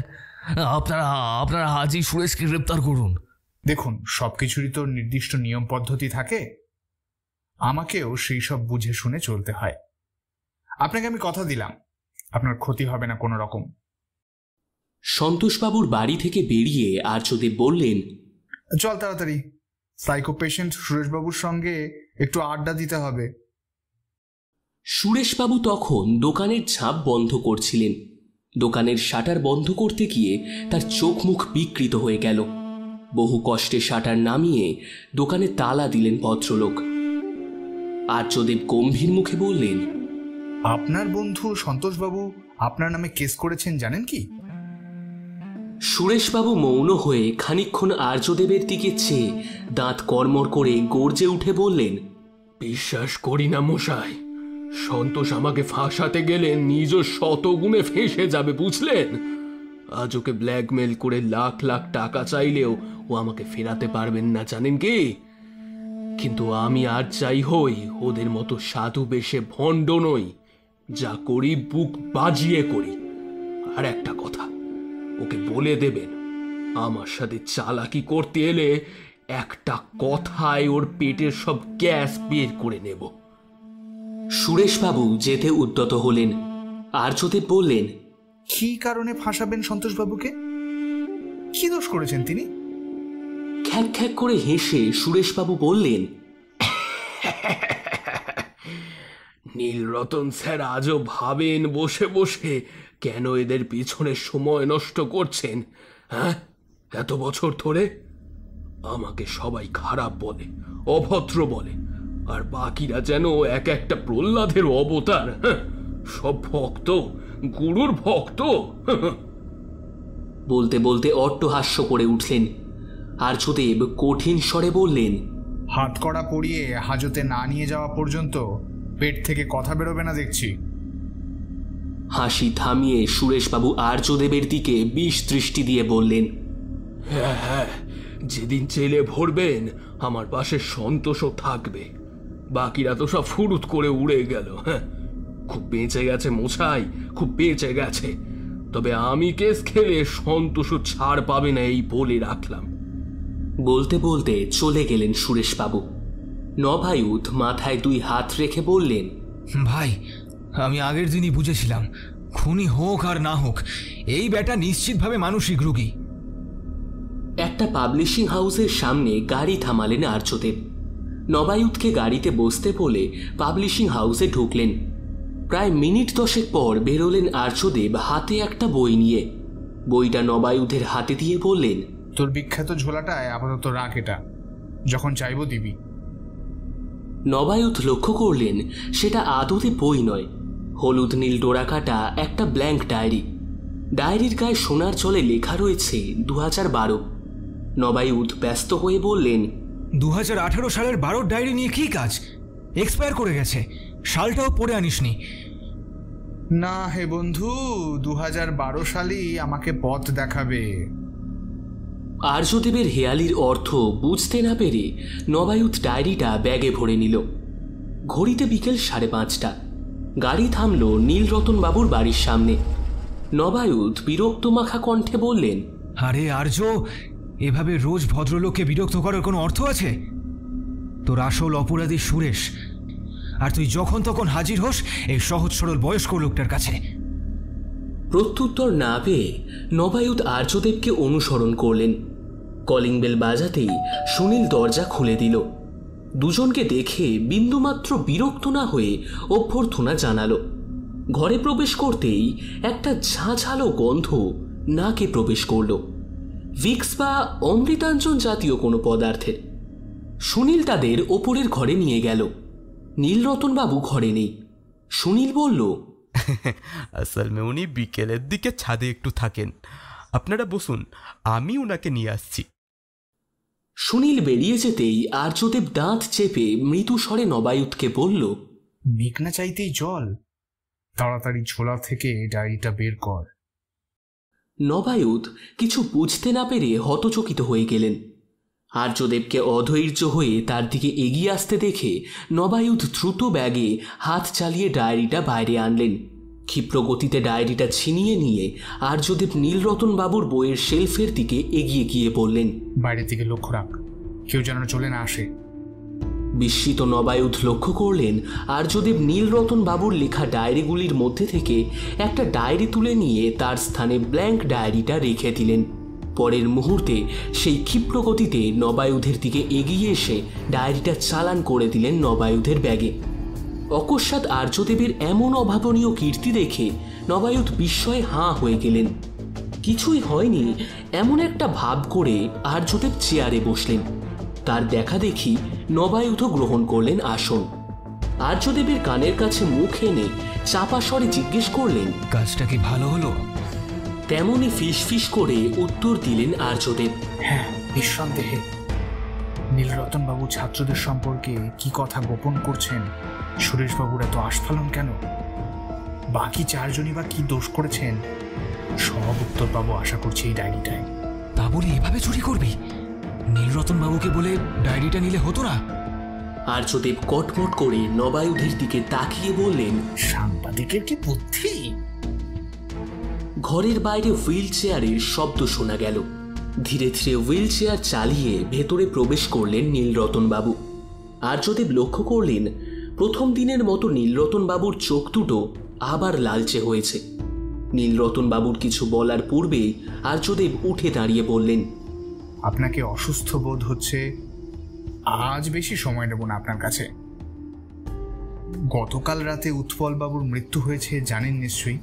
[SPEAKER 10] আপনারা আজই সুরেশকে গ্রেপ্তার করুন।
[SPEAKER 4] দেখুন, সবকিছুরই তো নির্দিষ্ট নিয়ম পদ্ধতি থাকে, আমাকেও সেই সব বুঝে শুনে চলতে হয়। আপনাকে আমি কথা দিলাম, আপনার ক্ষতি হবে না কোনো রকম।
[SPEAKER 2] সন্তোষবাবুর বাড়ি থেকে বেরিয়ে আর্যদেব বললেন,
[SPEAKER 4] চল তাড়াতাড়ি, সাইকো পেশেন্ট সুরেশবাবুর সঙ্গে একটু আড্ডা দিতে হবে।
[SPEAKER 2] সুরেশবাবু তখন দোকানের ঝাঁপ বন্ধ করছিলেন। দোকানের শাটার বন্ধ করতে গিয়ে তার চোখ মুখ বিকৃত হয়ে গেল। বহু কষ্টে শাটার নামিয়ে দোকানে তালা দিলেন ভদ্রলোক। আর্যদেব গম্ভীর মুখে বললেন,
[SPEAKER 4] আপনার বন্ধু সন্তোষবাবু আপনার নামে কেস করেছেন জানেন কি?
[SPEAKER 2] সুরেশবাবু মৌন হয়ে খানিকক্ষণ আর্যদেবের দিকে চেয়ে দাঁত কড়মড় করে গর্জে উঠে বললেন,
[SPEAKER 9] বিশ্বাস করি না মশাই, সন্তোষ আমাকে ফাঁসাতে গেলে নিজ শতগুণে ফেঁসে যাবে, বুঝলেন? আজ ওকে ব্ল্যাকমেল করে লাখ লাখ টাকা চাইলেও ও আমাকে ফেরাতে পারবেন না, জানেন কি? কিন্তু আমি আর যাই হই ওদের মতো সাধু বেশে ভণ্ড নই, যা করি বুক বাজিয়ে করি। আর একটা কথা, ওকে বলে দেবেন, আমার সাথে চালাকি করতে এলে একটা কথায় ওর পেটের সব গ্যাস বের করে নেব।
[SPEAKER 2] সুরেশবাবু যেতে উদ্যত হলেন। আর্যদেব বললেন,
[SPEAKER 4] কি কারণে ফাঁসাবেন সন্তোষবাবুকে? কি দোষ করেছেন তিনি?
[SPEAKER 2] খ্যাক খ্যাক করে হেসে সুরেশবাবু বললেন,
[SPEAKER 9] নীলরতন স্যার আজও ভাবেন বসে বসে কেন এদের পিছনে সময় নষ্ট করছেন? হ্যাঁ, এত বছর ধরে আমাকে সবাই খারাপ বলে, অভদ্র বলে, আর বাকিরা যেন এক একটা প্রহ্লাদের অবতার। সব ভক্ত, গুরুর ভক্ত।
[SPEAKER 2] বলতে বলতে অট্টহাস্য করে উঠলেন। আর্যদেব কঠিন স্বরে বললেন,
[SPEAKER 4] হাত কড়া পরিয়ে হাজতে না নিয়ে যাওয়া পর্যন্ত পেট থেকে কথা বেরোবে না দেখছি।
[SPEAKER 2] হাসি থামিয়ে সুরেশবাবু আর্যদেবের দিকে বিষ দৃষ্টি দিয়ে বললেন,
[SPEAKER 9] হ্যাঁ হ্যাঁ, যেদিন জেলে ভরবেন আমার পাশে সন্তোষও থাকবে। বাকিরা তো সব ফুরুত করে উড়ে গেল। হ্যাঁ, খুব বেঁচে গেছে মশাই, খুব বেঁচে গেছে। তবে আমি কেস খেলে সন্তোষও ছাড় পাবে না, এই বলে রাখলাম।
[SPEAKER 2] বলতে বলতে চলে গেলেন সুরেশবাবু। নভায়ুধ মাথায় দুই হাত রেখে বললেন,
[SPEAKER 6] ভাই, আমি আগের দিনই বুঝেছিলাম, খুনি হোক আর না হোক, এই ব্যাটা নিশ্চিতভাবে মানসিক রোগী।
[SPEAKER 2] একটা পাবলিশিং হাউসের সামনে গাড়ি থামালেন আর্যদেব। নবায়ুধকে গাড়িতে বসতে বলে পাবলিশিং হাউসে ঢুকলেন। প্রায় মিনিট 10 পর বেরোলেন আর্যদেব হাতে একটা বই নিয়ে। বইটা নবায়ুধের হাতে দিয়ে বললেন,
[SPEAKER 4] তোর বিখ্যাত ঝোলাটায় আপাতত রাখ, এটা যখন চাইবো দিবি।
[SPEAKER 2] নবায়ুধ লক্ষ্য করলেন সেটা আদতে বই নয়, হলুদ নীল ডোরা কাটা একটা ব্ল্যাঙ্ক ডায়েরি। ডায়েরির গায়ে সোনার চলে লেখা রয়েছে 2012। নবায়ুধ ব্যস্ত হয়ে বললেন,
[SPEAKER 6] 2018 সালের 12 ডায়েরি নিয়ে কি কাজ? এক্সপায়ার করে গেছে, সালটাও পড়ে আনিসনি।
[SPEAKER 4] না হে বন্ধু, 2012 সালই আমাকে পথ দেখাবে।
[SPEAKER 2] আর্যদেবের হেয়ালির অর্থ বুঝতে না পেরে নবায়ুধ ডায়েরিটা ব্যাগে ভরে নিল। ঘড়িতে বিকেল 5:30। গাড়ি থামল নীলরতন বাবুর বাড়ির সামনে। নবায়ুধ বিরক্ত মাখা কণ্ঠে বললেন,
[SPEAKER 6] আরে আর্য, এভাবে রোজ ভদ্রলোককে বিরক্ত করার কোনো অর্থ আছে? তোর আসল অপরাধী সুরেশ, আর তুই যখন তখন হাজির হোস এই সহজ সরল বয়স্ক লোকটার কাছে।
[SPEAKER 2] প্রত্যুত্তর না পেয়ে নবায়ুধ আর্যদেবকে অনুসরণ করলেন। কলিং বেল বাজাতেই সুনীল দরজা খুলে দিল। দুজনকে দেখে বিন্দুমাত্র বিরক্ত না হয়ে অভ্যর্থনা জানালো। ঘরে প্রবেশ করতেই একটা ঝাঁঝালো গন্ধ নাকে প্রবেশ করল, ভিক্স বা অমৃতাঞ্জন জাতীয় কোনো পদার্থের। সুনীল তাদের ওপরের ঘরে নিয়ে গেল। নীলরতনবাবু ঘরে নেই। সুনীল বলল,
[SPEAKER 7] আসল মে উনি বিকেলের দিকে ছাদে একটু থাকেন, আপনারা বসুন, আমি ওনাকে নিয়ে আসছি।
[SPEAKER 2] সুনীল বেরিয়ে যেতেই আর্যদেব দাঁত চেপে মৃদু স্বরে নবায়ুধকে বলল,
[SPEAKER 4] নিক না চাইতেই জল, তাড়াতাড়ি ঝোলা থেকে ডায়েরিটা বের কর।
[SPEAKER 2] নবায়ুধ কিছু বুঝতে না পেরে হতচকিত হয়ে গেলেন। আর্যদেবকে অধৈর্য হয়ে তার দিকে এগিয়ে আসতে দেখে নবায়ুধ দ্রুত ব্যাগে হাত চালিয়ে ডায়েরিটা বাইরে আনলেন। ক্ষিপ্র গতিতে ডায়েরিটা ছিনিয়ে নিয়ে আর্যদেব নীলরতন বাবুর বইয়ের শেলফের দিকে এগিয়ে গিয়ে বললেন,
[SPEAKER 4] বাইরে থেকে লক্ষ্য রাখ, কেউ যেন চলে না আসে।
[SPEAKER 2] বিস্মিত নবায়ুধ লক্ষ্য করলেন আর্যদেব নীলরতন বাবুর লেখা ডায়েরিগুলির মধ্যে থেকে একটা ডায়েরি তুলে নিয়ে তার স্থানে ব্ল্যাঙ্ক ডায়েরিটা রেখে দিলেন। পরের মুহূর্তে সেই ক্ষিপ্র গতিতে নবায়ুধের দিকে এগিয়ে এসে ডায়েরিটা চালান করে দিলেন নবায়ুধের ব্যাগে। অকস্মাৎ আর্যদেবের এমন অভাবনীয় কীর্তি দেখে নবায়ুধ বিস্ময়ে হাঁ হয়ে গেলেন। কিছুই হয়নি এমন একটা ভাব করে আর্যদেব চেয়ারে বসলেন। তার দেখা দেখি নবায়ুধ গ্রহণ করলেন আসন। আর্যদেবের কানের কাছে মুখ এনে চাপা স্বরে জিজ্ঞেস করলেন,
[SPEAKER 6] কাজটা কি ভালো হলো?
[SPEAKER 2] তেমনি ফিস করে উত্তর দিলেন আর্যদেব,
[SPEAKER 4] হ্যাঁ, নিঃসন্দেহে। নীলরতন বাবু ছাত্রদের সম্পর্কে কি কথা গোপন করছেন? সুরেশবাবুর এত আস্ফালন কেন? বাকি চারজনই বা কি দোষ করেছেন? সব উত্তর পাবো আশা করছি এই ডায়েরিটায়।
[SPEAKER 6] তা বলে এভাবে চুরি করবি? নীলরতন বাবুকে বলে ডায়েরিটা নিলে হতো না?
[SPEAKER 2] আর্যদেব কটমট করে নবায়ুধের দিকে তাকিয়ে বললেন,
[SPEAKER 4] সাংবাদিকের কি বুদ্ধি!
[SPEAKER 2] ঘরের বাইরে হুইল চেয়ারের শব্দ শোনা গেল। ধীরে ধীরে হুইল চেয়ার চালিয়ে ভেতরে প্রবেশ করলেন নীলরতন বাবু। আর্যদেব লক্ষ্য করলেন প্রথম দিনের মতো নীলরতন বাবুর চোখ দুটো আবার লালচে হয়েছে। নীলরতন বাবুর কিছু বলার পূর্বেই আর্যদেব উঠে দাঁড়িয়ে বললেন,
[SPEAKER 4] আপনাকে অসুস্থ বোধ হচ্ছে। আজ বেশি সময় নেব না আপনার কাছে। গতকাল রাতে উৎপল বাবুর মৃত্যু হয়েছে জানেন নিশ্চয়ই।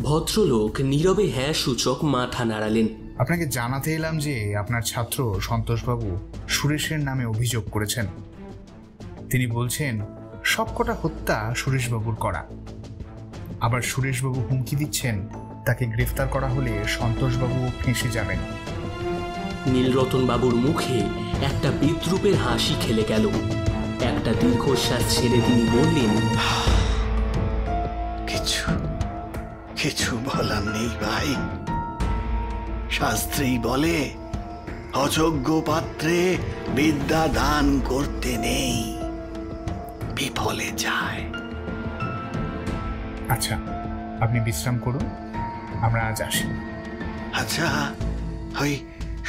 [SPEAKER 2] ভদ্রলোক নীরবে হ্যাঁ সূচক মাথা নাড়ালেন।
[SPEAKER 4] আপনাকে জানাতে এলাম যে আপনার ছাত্র সন্তোষবাবু সুরেশের নামে অভিযোগ করেছেন। তিনি বলছেন সবকটা হত্যা সুরেশবাবুর করা। আবার সুরেশবাবু হুমকি দিচ্ছেন তাকে গ্রেফতার করা হলে সন্তোষবাবু ফেঁসে যাবেন।
[SPEAKER 2] নীলরতন বাবুর মুখে একটা বিদ্রুপের হাসি খেলে গেল। একটা দীর্ঘশ্বাস ছেড়ে তিনি বললেন,
[SPEAKER 8] কিছু বলার নেই ভাই। শাস্ত্রেই বলে অযোগ্য পাত্রে বিদ্যা দান করতে নেই, বিফলে যায়।
[SPEAKER 4] আচ্ছা, আপনি বিশ্রাম করুন, আমরা আজ আসি।
[SPEAKER 8] আচ্ছা, ওই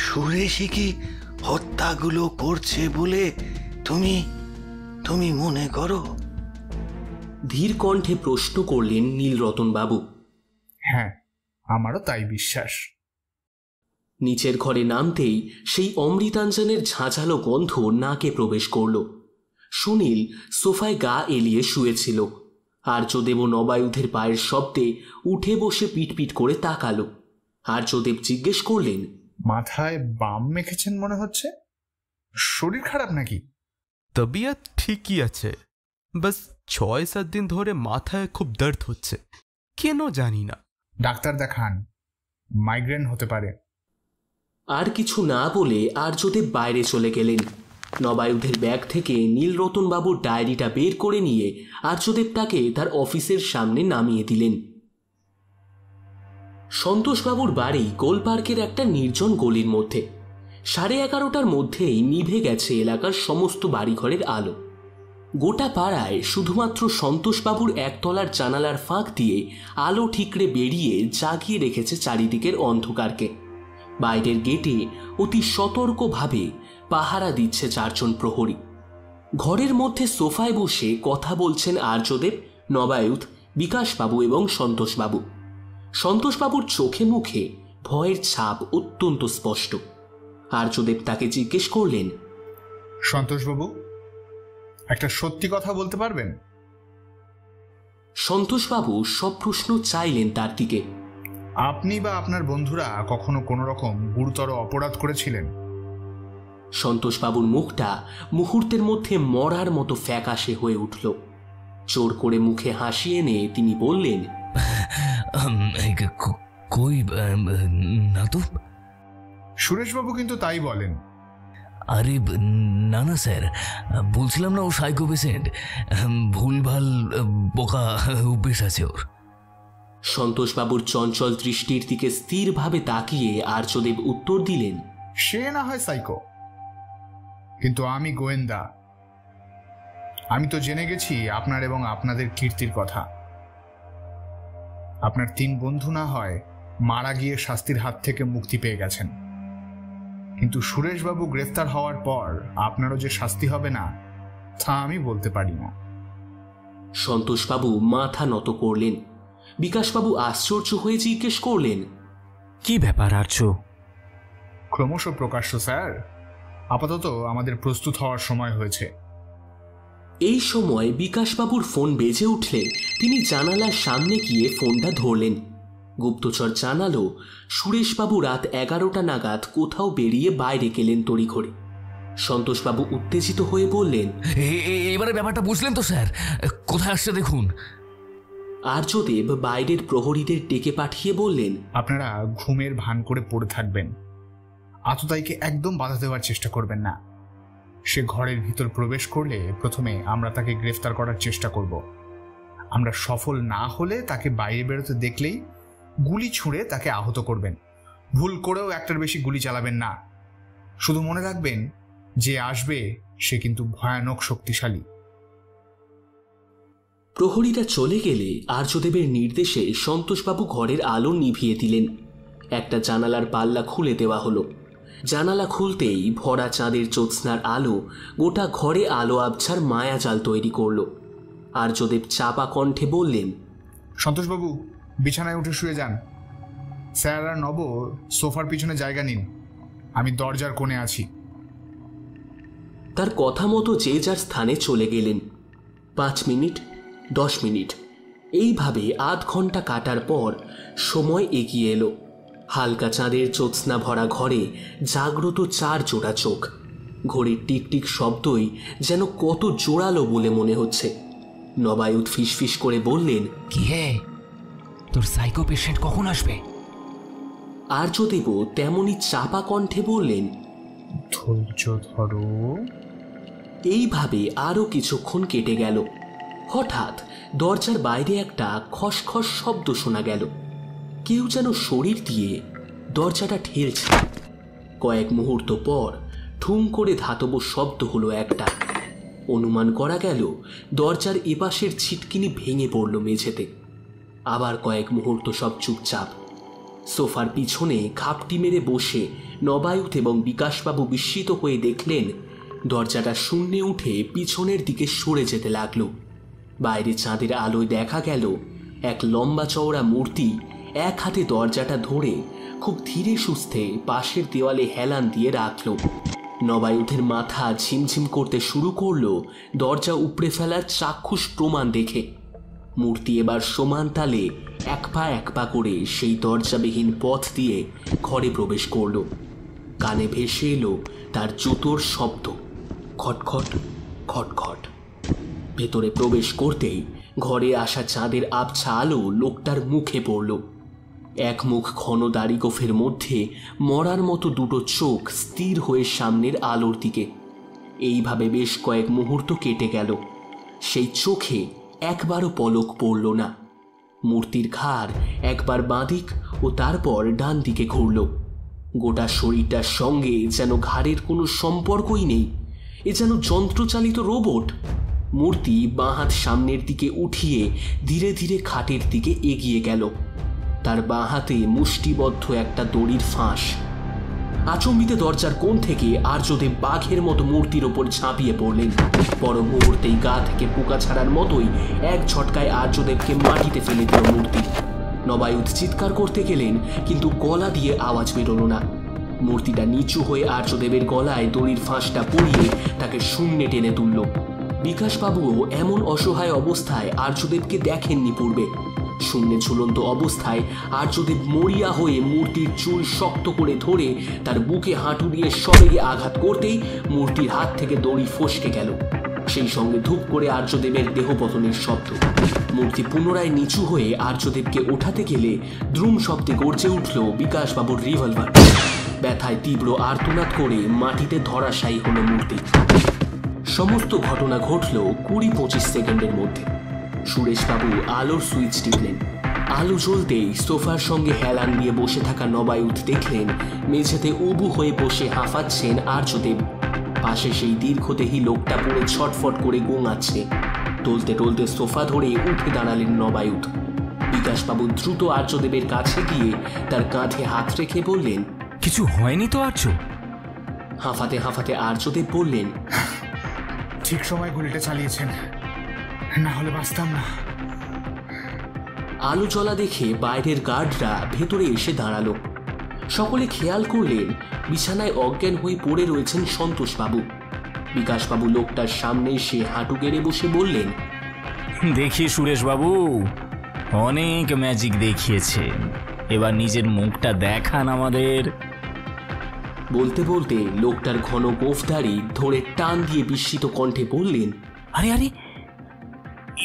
[SPEAKER 8] সুরেশই কি হত্যাগুলো করছে বলে তুমি মনে করো?
[SPEAKER 2] ধীর কণ্ঠে প্রশ্ন করলেন নীলরতন বাবু।
[SPEAKER 4] হ্যাঁ, আমারও তাই বিশ্বাস।
[SPEAKER 2] নিচের ঘরে নামতেই সেই অমৃতাঞ্জনের ঝাঁঝালো গন্ধ নাকে প্রবেশ করল। সুনীল সোফায় গা এলিয়ে শুয়েছিল। আর্যদেব নবায়ুধের পায়ের শব্দে উঠে বসে পিটপিট করে তাকালো। আর্যদেব জিজ্ঞেস করলেন,
[SPEAKER 4] মাথায় বাম মেখেছেন মনে হচ্ছে, শরীর খারাপ নাকি?
[SPEAKER 7] তবিয়ত ঠিকই আছে, বাস 6-7 দিন ধরে মাথায় খুব দর্দ হচ্ছে, কেন জানি না।
[SPEAKER 4] ডাক্তার দেখান, মাইগ্রেন হতে পারে।
[SPEAKER 2] আর কিছু না বলে আর্যদেব বাইরে চলে গেলেন। নবায়ুধের ব্যাগ থেকে নীলরতন বাবুর ডায়েরিটা বের করে নিয়ে আর্যদেব তাকে তার অফিসের সামনে নামিয়ে দিলেন। সন্তোষবাবুর বাড়ি গোলপার্কের একটা নির্জন গলির মধ্যে। 11:30টার মধ্যেই নিভে গেছে এলাকার সমস্ত বাড়িঘরের আলো। গোটা পাড়ায় শুধুমাত্র সন্তোষবাবুর একতলার জানালার ফাঁক দিয়ে আলো ঠিকরে বেরিয়ে জাগিয়ে রেখেছে চারিদিকের অন্ধকারকে। বাইরের গেটে অতি সতর্কভাবে পাহারা দিচ্ছে 4 জন প্রহরী। ঘরের মধ্যে সোফায় বসে কথা বলছেন আর্যদেব, নবায়ুধ, বিকাশবাবু এবং সন্তোষবাবু। সন্তোষবাবুর চোখে মুখে ভয়ের ছাপ অত্যন্ত স্পষ্ট। আর্যদেব তাকে জিজ্ঞেস করলেন,
[SPEAKER 4] সন্তোষবাবু, একটা সত্যি কথা বলতে পারবেন?
[SPEAKER 2] সন্তোষবাবু সব প্রশ্ন চাইলেন তার দিকে।
[SPEAKER 4] আপনি বা আপনার বন্ধুরা কখনো কোনো রকম গুরুতর অপরাধ করেছিলেন?
[SPEAKER 2] সন্তোষবাবুর মুখটা মুহূর্তের মধ্যে মরার মতো ফ্যাকাশে হয়ে উঠল। জোর করে মুখে হাসি এনে তিনি বললেন,
[SPEAKER 10] কই না তো।
[SPEAKER 4] সুরেশবাবু কিন্তু তাই বলেন।
[SPEAKER 10] আরে না না স্যার, বলছিলাম না ও সাইকো পেশেন্ট, ভুলভাল বোকা অভ্যেস আছে ওর।
[SPEAKER 2] সন্তোষবাবুর চঞ্চল দৃষ্টির দিকে স্থিরভাবে তাকিয়ে আর্যদেব উত্তর দিলেন,
[SPEAKER 4] সে না হয় সাইকো, কিন্তু আমি গোয়েন্দা। আমি তো জেনে গেছি আপনার এবং আপনাদের কীর্তির কথা। আপনার 3 বন্ধু না হয় মারা গিয়ে শাস্তির হাত থেকে মুক্তি পেয়ে গেছেন, কিন্তু সুরেশবাবু গ্রেফতার হওয়ার পর আপনারও যে শাস্তি হবে না তা আমি বলতে পারি না।
[SPEAKER 2] সন্তোষবাবু মাথা নত করলেন। বিকাশবাবু আশ্চর্য হয়ে জিজ্ঞেস করলেন,
[SPEAKER 3] কি ব্যাপার আর্য?
[SPEAKER 4] ক্রমশ প্রকাশ্য স্যার, আপাতত আমাদের প্রস্তুত হওয়ার সময় হয়েছে।
[SPEAKER 2] এই সময় বিকাশবাবুর ফোন বেজে উঠলে তিনি জানালার সামনে গিয়ে ফোনটা ধরলেন। গুপ্তচর জানালো সুরেশবাবু রাত 11টা নাগাদ কোথাও বেরিয়ে বাইরে গেলেন তড়িঘড়ি। সন্তোষবাবু উত্তেজিত হয়ে বললেন,
[SPEAKER 10] এবারে ব্যাপারটা বুঝলেন তো স্যার? কোথায় আসছে দেখুন।
[SPEAKER 2] আর্যদেব বাইরের প্রহরীদের ডেকে পাঠিয়ে বললেন,
[SPEAKER 4] আপনারা ঘুমের ভান করে পড়ে থাকবেন, আততায়ীকে একদম বাধা দেওয়ার চেষ্টা করবেন না। সে ঘরের ভিতর প্রবেশ করলে প্রথমে আমরা তাকে গ্রেফতার করার চেষ্টা করব। আমরা সফল না হলে তাকে বাইরে বেরোতে দেখলেই গুলি ছুঁড়ে তাকে আহত করবেন। ভুল করেও একটার বেশি গুলি চালাবেন না। শুধু মনে রাখবেন, যে আসবে সে কিন্তু ভয়ানক শক্তিশালী।
[SPEAKER 2] প্রহরীরা চলে গেলে আর্যদেবের নির্দেশে সন্তোষবাবু ঘরের আলো নিভিয়ে দিলেন। একটা জানালার পাল্লা খুলে দেওয়া হলো। জানালা খুলতেই ভরা চাঁদের জ্যোৎস্নার আলো গোটা ঘরে আলো আবছার মায়াজাল তৈরি করল। আর্যদেব চাপা কণ্ঠে বললেন,
[SPEAKER 4] সন্তোষবাবু বিছানায় উঠে শুয়ে যান। স্যার আর নব সোফার পিছনে জায়গা নিন, আমি দরজার কোণে আছি।
[SPEAKER 2] তার কথা মতো যে যার স্থানে চলে গেলেন। 5 মিনিট, 10 মিনিট, এইভাবে আধ ঘন্টা কাটার পর সময় এগিয়ে এলো। হালকা চাঁদের জ্যোৎস্না ভরা ঘরে জাগ্রত 4 জোড়া চোখ। ঘড়ির টিকটিক শব্দই যেন কত জোরালো বলে মনে হচ্ছে। নবায়ুত ফিসফিস করে বললেন,
[SPEAKER 6] কি হে, তোর সাইকো পেশেন্ট কখন আসবে?
[SPEAKER 2] আর্যদেবও তেমনি চাপা কণ্ঠে বললেন,
[SPEAKER 4] ধৈর্য ধরো।
[SPEAKER 2] এইভাবে আরো কিছুক্ষণ কেটে গেল। হঠাৎ দরজার বাইরে একটা খসখস শব্দ শোনা গেল। কেউ যেন শরীর দিয়ে দরজাটা ঠেলছে। কয়েক মুহূর্ত পর ঠুম করে ধাতব শব্দ হলো একটা। অনুমান করা গেল দরজার এপাশের ছিটকিনি ভেঙে পড়ল মেঝেতে। আবার কয়েক মুহূর্ত সব চুপচাপ। সোফার পিছনে খাপটি মেরে বসে নবায়ুত এবং বিকাশবাবু বিস্মিত হয়ে দেখলেন দরজাটা শূন্যে উঠে পিছনের দিকে সরে যেতে লাগলো। বাইরে চাঁদের আলোয় দেখা গেল এক লম্বা চওড়া মূর্তি এক হাতে দরজাটা ধরে খুব ধীরে সুস্থে পাশের দেওয়ালে হেলান দিয়ে রাখল। নবায়ুধের মাথা ঝিমঝিম করতে শুরু করলো দরজা উপড়ে ফেলার চাক্ষুষ প্রমাণ দেখে। মূর্তি এবার সমান তালে এক পা করে সেই দরজাবিহীন পথ দিয়ে ঘরে প্রবেশ করল। কানে ভেসে এলো তার জুতোর শব্দ, খটখট খটখট। ভেতরে প্রবেশ করতেই ঘরে আসা চাঁদের আবছা আলো লোকটার মুখে পড়ল। এক মুখ ঘন দাড়ি গোফের মধ্যে মরার মতো 2টো চোখ স্থির হয়ে সামনের আলোর দিকে। এইভাবে বেশ কয়েক মুহূর্ত কেটে গেল। সেই চোখে একবারও পলক পড়ল না। মূর্তির ঘাড় একবার বাঁদিক ও তারপর ডান দিকে ঘুরল। গোটা শরীরটার সঙ্গে যেন ঘাড়ের কোনো সম্পর্কই নেই। এ যেন যন্ত্রচালিত রোবট। মূর্তি বাঁ হাত সামনের দিকে উঠিয়ে ধীরে ধীরে খাটের দিকে এগিয়ে গেল। তার বাঁ হাতে মুষ্টিবদ্ধ একটা দড়ির ফাঁস। আচম্বিতে দরজার কোণ থেকে আর্যদেব বাঘের মতো মূর্তির ওপর ঝাঁপিয়ে পড়লেন। পর মুহূর্তেই গা থেকে পোকা ছাড়ার মতোই এক ঝটকায় আর্যদেবকে মাটিতে ফেলে দিল মূর্তি। নবায়ুধ চিৎকার করতে গেলেন, কিন্তু গলা দিয়ে আওয়াজ বেরোলো না। মূর্তিটা নিচু হয়ে আর্যদেবের গলায় দড়ির ফাঁসটা পরিয়ে তাকে শূন্যে টেনে তুলল। বিকাশবাবুও এমন অসহায় অবস্থায় আর্যদেবকে দেখেননি পূর্বে। শূন্যে ঝুলন্ত অবস্থায় আর্যদেব মরিয়া হয়ে মূর্তির চুল শক্ত করে ধরে তার বুকে হাঁটু দিয়ে সবেগে আঘাত করতেই মূর্তির হাত থেকে দড়ি ফসকে গেল। সেই সঙ্গে ধূপ করে আর্যদেবের দেহপতনের শব্দ। মূর্তি পুনরায় নিচু হয়ে আর্যদেবকে ওঠাতে গেলে দ্রুম শব্দে গর্জে উঠল বিকাশবাবুর রিভলভার। ব্যথায় তীব্র আর্তনাদ করে মাটিতে ধরাশায়ী হলো মূর্তি। সমস্ত ঘটনা ঘটল 20-25 সেকেন্ডের মধ্যে। সুরেশবাবু আলোর সুইচ টিপলেন। আলো জ্বলতেই সোফার সঙ্গে হেলান দিয়ে বসে থাকা নবায়ুধ দেখলেন মেঝেতে উবু হয়ে বসে হাঁফাচ্ছেন আর্যদেব। পাশে সেই দীর্ঘদেহী লোকটা পড়ে ছটফট করে গোঙাচ্ছে। টলতে টলতে সোফা ধরে উঠে দাঁড়ালেন নবায়ুধ। বিকাশবাবু দ্রুত আর্যদেবের কাছে গিয়ে তার কাঁধে হাত রেখে বললেন,
[SPEAKER 3] কিছু হয়নি তো আর্য?
[SPEAKER 2] হাঁফাতে হাঁফাতে আর্যদেব বললেন,
[SPEAKER 4] ঠিক সময় গুলিটা চালিয়েছেন, না হলে বাঁচতাম না।
[SPEAKER 2] আলো জ্বলা দেখে বাইরের গার্ডরা ভেতরে এসে দাঁড়ালো। সকলে খেয়াল করলেন বিছানায় অজ্ঞান হয়ে পড়ে রয়েছেন সন্তোষবাবু। বিকাশবাবু লোকটার সামনে এসে হাঁটু গেড়ে বসে বললেন,
[SPEAKER 3] দেখি সুরেশবাবু, অনেক ম্যাজিক দেখিয়েছেন, এবার নিজের মুখটা দেখান আমাদের।
[SPEAKER 2] বলতে বলতে লোকটার ঘন গোঁফদাড়ি ধরে টান দিয়ে বিস্মিত কণ্ঠে বললেন,
[SPEAKER 3] আরে আরে,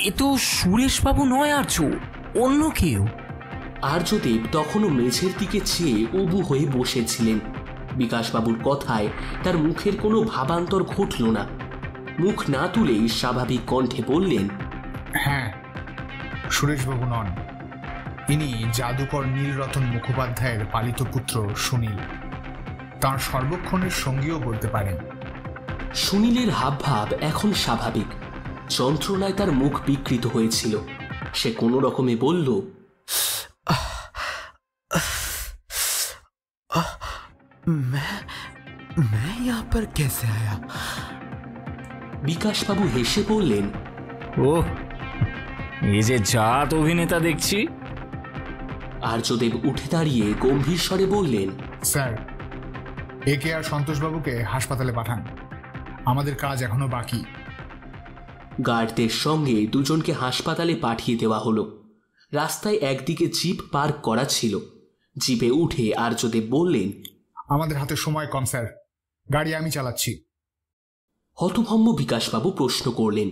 [SPEAKER 3] এ তো সুরেশবাবু নয় আর্য, অন্য কেউ।
[SPEAKER 2] আর্যদেব তখনও মেঝের দিকে চেয়ে উবু হয়ে বসেছিলেন। বিকাশবাবুর কথায় তার মুখের কোনো ভাবান্তর ঘটল না। মুখ না তুলেই স্বাভাবিক কণ্ঠে বললেন,
[SPEAKER 4] হ্যাঁ, সুরেশবাবু নন, ইনি জাদুকর নীলরতন মুখোপাধ্যায়ের পালিত পুত্র সুনীল, তাঁর সর্বক্ষণের সঙ্গীও বলতে পারেন।
[SPEAKER 2] সুনীলের হাবভাব এখন স্বাভাবিক। যন্ত্রণায় তার মুখ বিকৃত হয়েছিল। সে কোনো রকমে বলল,
[SPEAKER 7] मैं यहाँ पर कैसे आया?
[SPEAKER 2] বিকাশবাবু হেসে বললেন,
[SPEAKER 3] ও, এই যে জাত অভিনেতা দেখছি।
[SPEAKER 2] আর্যদেব উঠে দাঁড়িয়ে গম্ভীর স্বরে বললেন,
[SPEAKER 4] স্যার, একে আর সন্তোষবাবুকে হাসপাতালে পাঠান, আমাদের কাজ এখনো বাকি।
[SPEAKER 2] গার্ডদের সঙ্গে দুজনকে হাসপাতালে পাঠিয়ে দেওয়া হলো। রাস্তায় একদিকে জিপ পার্ক করা ছিল। জিপে উঠে আর্যদেব বললেন,
[SPEAKER 4] আমাদের হাতে সময় কম স্যার, গাড়ি আমি চালাচ্ছি।
[SPEAKER 2] হতভম্ব বিকাশবাবু প্রশ্ন করলেন,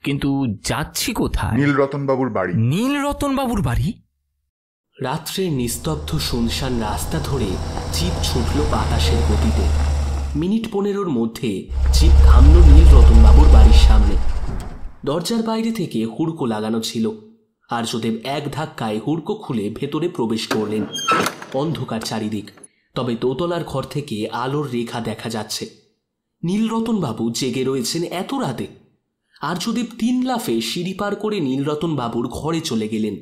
[SPEAKER 3] কিন্তু যাচ্ছি কোথায়?
[SPEAKER 11] নীলরতনবাবুর বাড়ি।
[SPEAKER 3] নীলরতনবাবুর বাড়ি?
[SPEAKER 2] রাত্রের নিস্তব্ধ শুনশান রাস্তা ধরে জিপ ছুটল বাতাসের গতিতে। মিনিট 15 মধ্যে জিপ থামল নীলরতনবাবুর বাড়ির সামনে। দরজার বাইরে থেকে হুড়কো লাগানো ছিল। আর্যদেব এক ধাক্কায় হুড়কো খুলে ভেতরে প্রবেশ করলেন। অন্ধকার চারিদিক, তবে দোতলার ঘর থেকে আলোর রেখা দেখা যাচ্ছে। নীলরতনবাবু জেগে রয়েছেন এত রাতে। আর্যদেব 3 লাফে সিঁড়ি পার করে নীলরতনবাবুর ঘরে চলে গেলেন।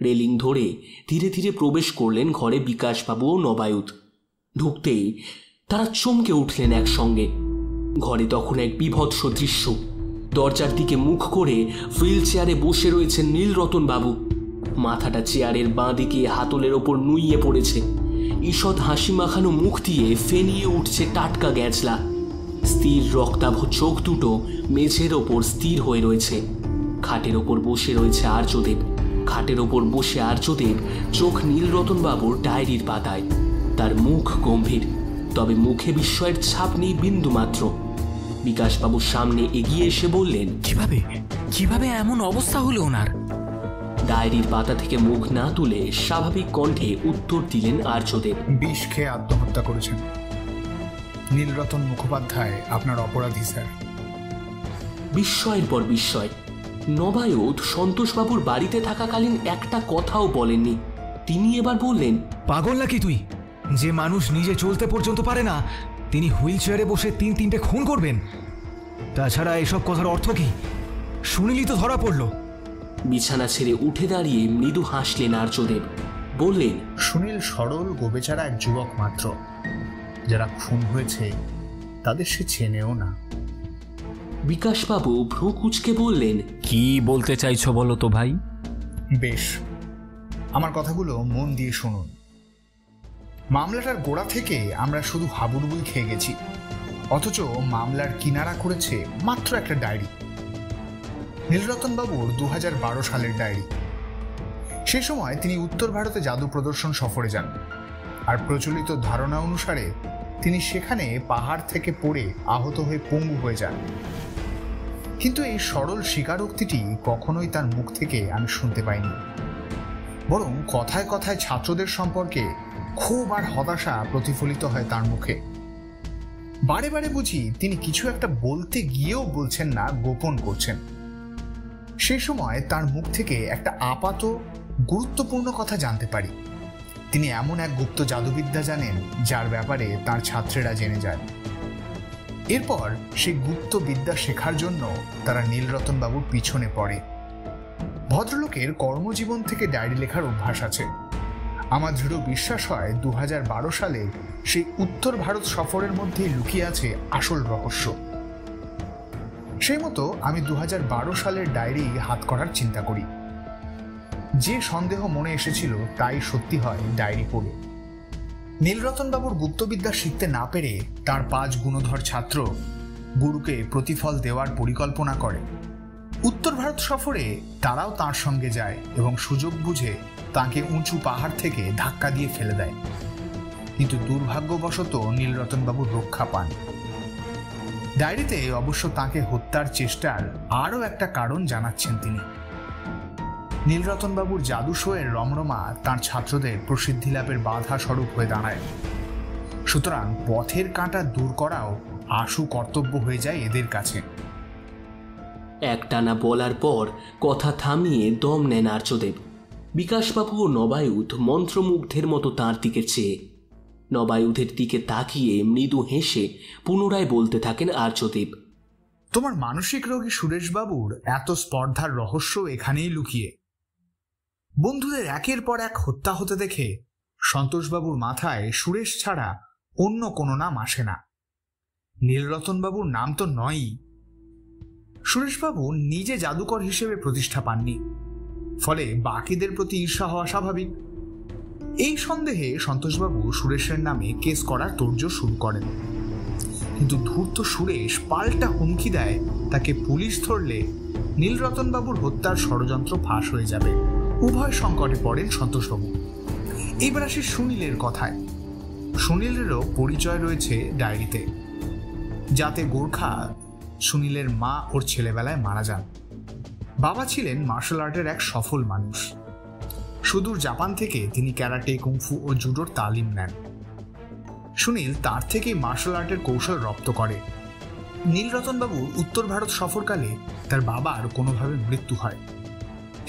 [SPEAKER 2] রেলিং ধরে ধীরে ধীরে প্রবেশ করলেন ঘরে বিকাশবাবু ও নবায়ুধ। ঢুকতেই তারা চমকে উঠলেন একসঙ্গে। ঘরে তখন এক বিভৎস দৃশ্য। দরজার দিকে মুখ করে হুইল চেয়ারে বসে রয়েছেন নীলরতনবাবু। মাথাটা চেয়ারের বাঁ দিকে হাতলের ওপর নুইয়ে পড়েছে। ঈষৎ হাসি মাখানো মুখ দিয়ে ফেনিয়ে উঠছে টাটকা গ্যাজলা। স্থির রক্তাভ চোখ দুটো মেঝের ওপর স্থির হয়ে রয়েছে। খাটের ওপর বসে রয়েছে আর্যদেব। খাটের ওপর বসে আর্যদেব চোখ নীলরতনবাবুর ডায়েরির পাতায়। তার মুখ গম্ভীর, তবে মুখে বিস্ময়ের ছাপ নেই বিন্দুমাত্র। বিকাশবাবুর সামনে এগিয়ে এসে বললেন,
[SPEAKER 3] কিভাবে কিভাবে এমন অবস্থা হলো ওনার?
[SPEAKER 2] ডায়েরির পাতা থেকে মুখ না তুলে স্বাভাবিক কণ্ঠে উত্তর দিলেন আর্যদেব,
[SPEAKER 4] বিষ খেয়ে আত্মহত্যা করেছেন। নীলরতন মুখোপাধ্যায় আপনার অপরাধী স্যার।
[SPEAKER 2] বিস্ময়ের পর বিস্ময়। নবায়ুধ সন্তোষবাবুর বাড়িতে থাকাকালীন একটা কথাও বলেননি। তিনি এবার বললেন,
[SPEAKER 6] পাগল নাকি তুই? যে মানুষ নিজে চলতে পর্যন্ত পারে না, তিনি হুইল চেয়ারে বসে 3-3টে খুন করবেন? তাছাড়া এসব কথার অর্থ কি? শুনিলি তো ধরা পড়ল।
[SPEAKER 2] বিছানা ছেড়ে উঠে দাঁড়িয়ে মৃদু হাসলেন আর্যদেব। বললেন,
[SPEAKER 4] সুনীল সরল গোবেচারা এক যুবক মাত্র। যারা খুন হয়েছে তাদের সে চেনেও না।
[SPEAKER 2] বিকাশবাবু ভ্রু কুঁচকে বললেন,
[SPEAKER 3] কি বলতে চাইছো বলো তো ভাই?
[SPEAKER 4] বেশ, আমার কথাগুলো মন দিয়ে শুনুন। মামলাটার গোড়া থেকে আমরা শুধু হাবুডুবুই খেয়ে গেছি, অথচ মামলার কিনারা করেছে মাত্র একটা ডায়েরি। নীলরতনবাবুর 2012 সালের ডায়েরি। সে সময় তিনি উত্তর ভারতে জাদু প্রদর্শন সফরে যান, আর প্রচলিত ধারণা অনুসারে তিনি সেখানে পাহাড় থেকে পড়ে আহত হয়ে পঙ্গু হয়ে যান। কিন্তু এই সরল স্বীকারোক্তিটি কখনোই তার মুখ থেকে আমি শুনতে পাইনি। বরং কথায় কথায় ছাত্রদের সম্পর্কে ক্ষোভ আর হতাশা প্রতিফলিত হয় তার মুখে। বারে বারে বুঝি তিনি কিছু একটা বলতে গিয়েও বলছেন না, গোপন করছেন। সেই সময় তার মুখ থেকে একটা আপাত গুরুত্বপূর্ণ কথা জানতে পারি। তিনি এমন এক গুপ্ত জাদুবিদ্যা জানেন যার ব্যাপারে তার ছাত্রেরা জেনে যায়। এরপর সেই গুপ্ত বিদ্যা শেখার জন্য তারা নীলরতন বাবুর পিছনে পড়ে। ভদ্রলোকের কর্মজীবন থেকে ডায়েরি লেখার অভ্যাস আছে। আমার দৃঢ় বিশ্বাস হয় 2012 সালে সেই উত্তর ভারত সফরের মধ্যেই লুকিয়ে আছে আসল রহস্য। সেই মতো আমি 2012 সালের ডায়েরি হাত করার চিন্তা করি। যে সন্দেহ মনে এসেছিল তাই সত্যি হয় ডায়েরি পড়ে। নীলরতন বাবুর গুপ্তবিদ্যা শিখতে না পেরে তার 5 গুণধর ছাত্র গুরুকে প্রতিফল দেওয়ার পরিকল্পনা করে। উত্তর ভারত সফরে তারাও তার সঙ্গে যায় এবং সুযোগ বুঝে তাকে উঁচু পাহাড় থেকে ধাক্কা দিয়ে ফেলে দেয়। কিন্তু দুর্ভাগ্যবশত নীলরতন বাবু রক্ষা পান। ডায়েরিতে অবশ্য তাকে হত্যার চেষ্টার আরও একটা কারণ জানাচ্ছেন তিনি। নীলরতন বাবুর জাদু শোয়ের রমরমা তাঁর ছাত্রদের প্রসিদ্ধি লাভের বাধা স্বরূপ হয়ে দাঁড়ায়। সুতরাং পথের কাঁটা দূর করাও আশু কর্তব্য হয়ে যায় এদের কাছে।
[SPEAKER 2] একটানা বলার পর কথা থামিয়ে দম নেন আর্যদেব। বিকাশবাবু ও নবায়ুধ মন্ত্রমুগ্ধের মতো তাঁর দিকে চেয়ে। নবায়ুধের দিকে তাকিয়ে মৃদু হেসে পুনরায় বলতে থাকেন আর্যদেব,
[SPEAKER 4] তোমার মানসিক রোগী সুরেশবাবুর এত স্পর্ধার রহস্য এখানেই লুকিয়ে। বন্ধুদের একের পর এক হত্যা হতে দেখে সন্তোষবাবুর মাথায় সুরেশ ছাড়া অন্য কোনো নাম আসে না। নীলরতনবাবুর নাম তো নয়ই। সুরেশবাবু নিজে জাদুকর হিসেবে প্রতিষ্ঠা পাননি, ফলে বাকিদের প্রতি ঈর্ষা হওয়া স্বাভাবিক। এই সন্দেহে সন্তোষবাবু সুরেশের নামে কেস করার তোড়জোড় শুরু করেন। কিন্তু ধূর্ত সুরেশ পাল্টা হুমকি দেয় তাকে পুলিশ ধরলে নীলরতনবাবুর হত্যার ষড়যন্ত্র ফাঁস হয়ে যাবে। উভয় সংকটে পড়েন সন্তোষবাবু। এইবার আসি সুনীলের কথায়। সুনীলেরও পরিচয় রয়েছে ডায়েরিতে। যাতে গোর্খা সুনীলের মা ওর ছেলেবেলায় মারা যান। বাবা ছিলেন মার্শাল আর্টের এক সফল মানুষ। সুদূর জাপান থেকে তিনি ক্যারাটে, কুংফু ও জুডোর তালিম নেন। সুনীল তার থেকেই মার্শাল আর্টের কৌশল রপ্ত করে। নীলরতনবাবুর উত্তর ভারত সফরকালে তার বাবার কোনোভাবে মৃত্যু হয়।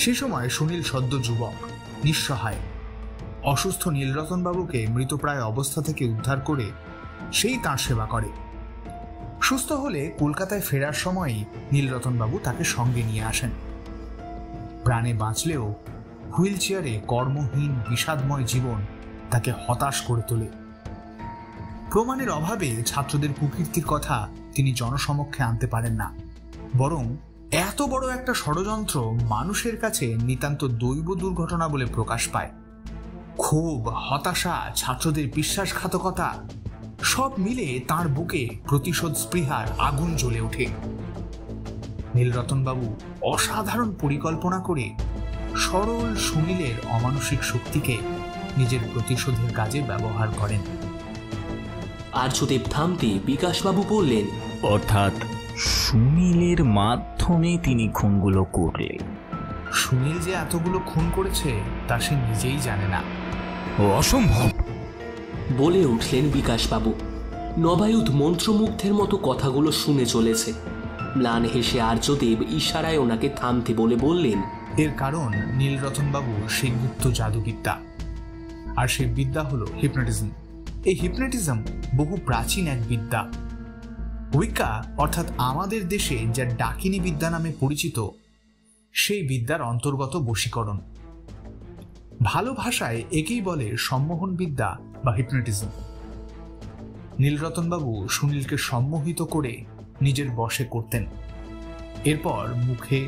[SPEAKER 4] সে সময় সুনীল সদ্য যুবক, নিঃসহায়। অসুস্থ নীলরতনবাবুকে মৃতপ্রায় অবস্থা থেকে উদ্ধার করে সেই তাঁর সেবা করে। সুস্থ হলে কলকাতায় ফেরার সময়ই নীলরতনবাবু তাকে সঙ্গে নিয়ে আসেন। প্রাণে বাঁচলেও হুইল চেয়ারে কর্মহীন বিষাদময় জীবন তাকে হতাশ করে তোলে। প্রমাণের অভাবে ছাত্রদের কুকীর্তির কথা তিনি জনসমক্ষে আনতে পারেন না, বরং এত বড় একটা ষড়যন্ত্র মানুষের কাছে নিতান্ত দৈব দুর্ঘটনা বলে প্রকাশ পায়। ক্ষোভ, হতাশা, ছাত্রদের বিশ্বাসঘাতকতা সব মিলে তার বুকে প্রতিশোধ স্পৃহার আগুন জ্বলে ওঠে। নীলরতনবাবু অসাধারণ পরিকল্পনা করে সরল সুনীলের অমানসিক শক্তিকে নিজের প্রতিশোধের কাজে ব্যবহার করেন।
[SPEAKER 2] আর্যদেব থামতে বিকাশবাবু বললেন,
[SPEAKER 3] অর্থাৎ সুনীলের মাধ্যমে তিনি খুনগুলো করলেন।
[SPEAKER 4] সুনীল যে এতগুলো খুন করেছে তা সে নিজেই জানে না।
[SPEAKER 3] অসম্ভব
[SPEAKER 2] বলে উঠলেন বিকাশবাবু। নবায়ুধ মন্ত্রমুগ্ধের মতো কথাগুলো শুনে চলেছে। ম্লান হেসে আর্যদেব ইশারায় ওনাকে থামতে বলে বললেন,
[SPEAKER 4] এর কারণ নীলরতনবাবু সেই গুপ্ত জাদুবিদ্যা, আর সেই বিদ্যা হলো হিপনোটিজম। এই হিপনোটিজম বহু প্রাচীন এক বিদ্যা। উইকা অর্থাৎ আমাদের দেশে যা ডাকিনী বিদ্যা নামে পরিচিত, সেই বিদ্যার অন্তর্গত বশীকরণ। ভালো ভাষায় একেই বলে সম্মোহন বিদ্যা বা হিপনোটিজম। নীলরতনবাবু সুনীলকে সম্মোহিত করে নিজের বশে করতেন। এরপর মুখে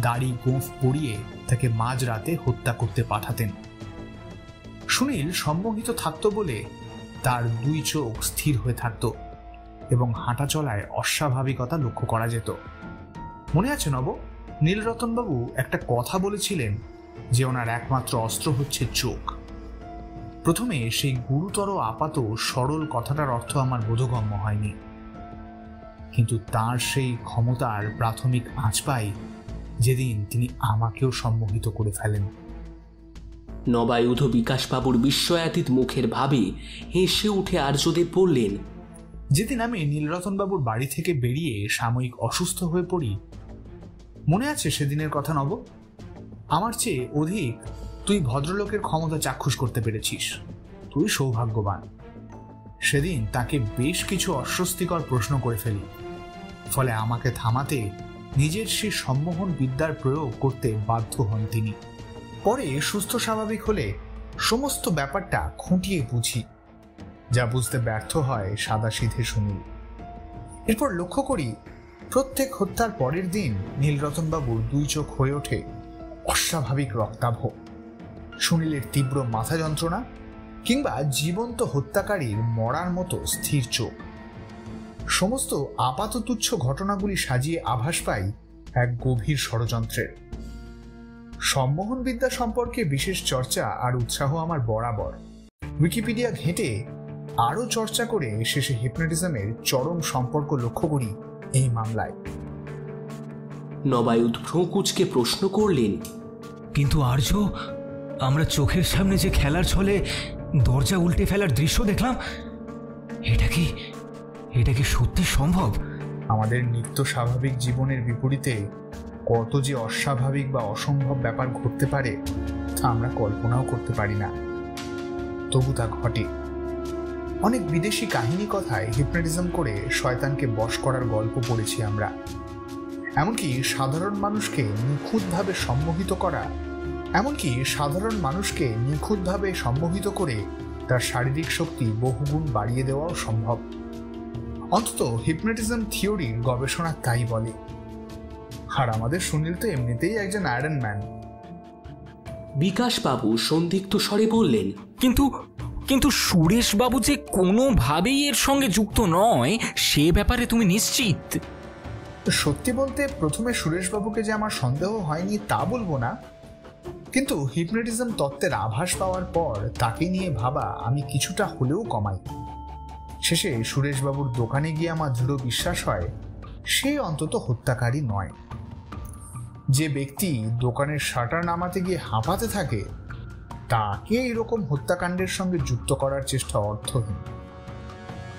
[SPEAKER 4] দাড়ি গোঁফ পরিয়ে তাকে মাঝরাতে হত্যা করতে পাঠাতেন। সুনীল সম্মোহিত থাকত বলে তার 2 চোখ স্থির হয়ে থাকত এবং হাঁটা চলায় অস্বাভাবিকতা লক্ষ্য করা যেত। মনে আছে নব, নীলরতনবাবু একটা কথা বলেছিলেন যে ওনার একমাত্র অস্ত্র হচ্ছে চোখ। প্রথমে সেই গুরুতর আপাত সরল কথাটার অর্থ আমার বোধগম্য হয়নি, কিন্তু তার সেই ক্ষমতার প্রাথমিক আঁচ পাই যেদিন তিনি আমাকেও সম্মোহিত করে ফেলেন।
[SPEAKER 2] নবায়ুধ বিকাশবাবুর বিস্ময়াতীত মুখের ভাবে হেসে উঠে আর্যদেব বললেন,
[SPEAKER 4] যেদিন আমি নীলরতনবাবুর বাড়ি থেকে বেরিয়ে সাময়িক অসুস্থ হয়ে পড়ি, মনে আছে সেদিনের কথা নব? আমার চেয়ে অধিক তুই ভদ্রলোকের ক্ষমতা চাক্ষুষ করতে পেরেছিস, তুই সৌভাগ্যবান। সেদিন তাকে বেশ কিছু অস্বস্তিকর প্রশ্ন করে ফেলি, ফলে আমাকে থামাতে নিজের সেই সম্মোহন বিদ্যার প্রয়োগ করতে বাধ্য হন তিনি। পরে সুস্থ স্বাভাবিক হলে সমস্ত ব্যাপারটা খুঁটিয়ে বুঝি, যা বুঝতে ব্যর্থ হয় সাদাসিধে সুনীল। এরপর লক্ষ্য করি প্রত্যেক হত্যার পরের দিন নীলরতনবাবুর দুই চোখ হয়ে ওঠে অস্বাভাবিক রক্তাভ। সুনীলের তীব্র মাথা যন্ত্রণা কিংবা জীবন্ত হত্যাকারীর মরার মতো স্থির চোখ, সমস্ত আপাততুচ্ছ ঘটনাগুলি সাজিয়ে আভাস পাই এক গভীর ষড়যন্ত্রের। সম্মোহন বিদ্যা সম্পর্কে বিশেষ চর্চা আর উৎসাহ আমার বরাবর। উইকিপিডিয়া ঘেঁটে আরো চর্চা করে শেষে হিপনোটিজমের চরম সম্পর্ক লক্ষ্য করি এই মামলায়।
[SPEAKER 2] নবায়ুধ ভ্রুকুঁচকে প্রশ্ন করলেন,
[SPEAKER 6] কিন্তু আর্য, আমরা চোখের সামনে যে খেলার ছলে দরজা উল্টে ফেলার দৃশ্য দেখলাম, এটা কি সত্যি সম্ভব?
[SPEAKER 4] আমাদের নিত্য স্বাভাবিক জীবনের বিপরীতে কত যে অস্বাভাবিক বা অসম্ভব ব্যাপার ঘটতে পারে তা আমরা কল্পনাও করতে পারি না, তবু তা ঘটে। অনেক বিদেশি কাহিনী কথায় হিপনোটিজম করে শয়তানকে বশ করার গল্প পড়েছি আমরা। এমনকি সাধারণ মানুষকে নিখুঁতভাবে সম্মোহিত করে তার শারীরিক শক্তি বহুগুণ বাড়িয়ে দেওয়াও সম্ভব। অন্তত হিপনোটিজম থিওরির গবেষণা তাই বলে। আর আমাদের সুনীল তো এমনিতেই একজন আয়রন ম্যান।
[SPEAKER 2] বিকাশবাবু সন্দিগ্ধ স্বরে বললেন,
[SPEAKER 3] কিন্তু সুরেশবাবু যে কোনোভাবেই এর সঙ্গে যুক্ত নয় সে ব্যাপারে তুমি নিশ্চিত?
[SPEAKER 4] সত্যি বলতে প্রথমে সুরেশবাবুকে যে আমার সন্দেহ হয়নি তা বলবো না, কিন্তু হিপনোটিজম তত্ত্বের আভাস পাওয়ার পর তাকে নিয়ে ভাবা আমি কিছুটা হলেও কমাই। শেষে সুরেশবাবুর দোকানে গিয়ে আমার দৃঢ় বিশ্বাস হয় সে অন্তত হত্যাকারী নয়। যে ব্যক্তি দোকানের শাটার নামাতে গিয়ে হাঁপাতে থাকে তাকে এরকম হত্যাকাণ্ডের সঙ্গে যুক্ত করার চেষ্টা অর্থহীন।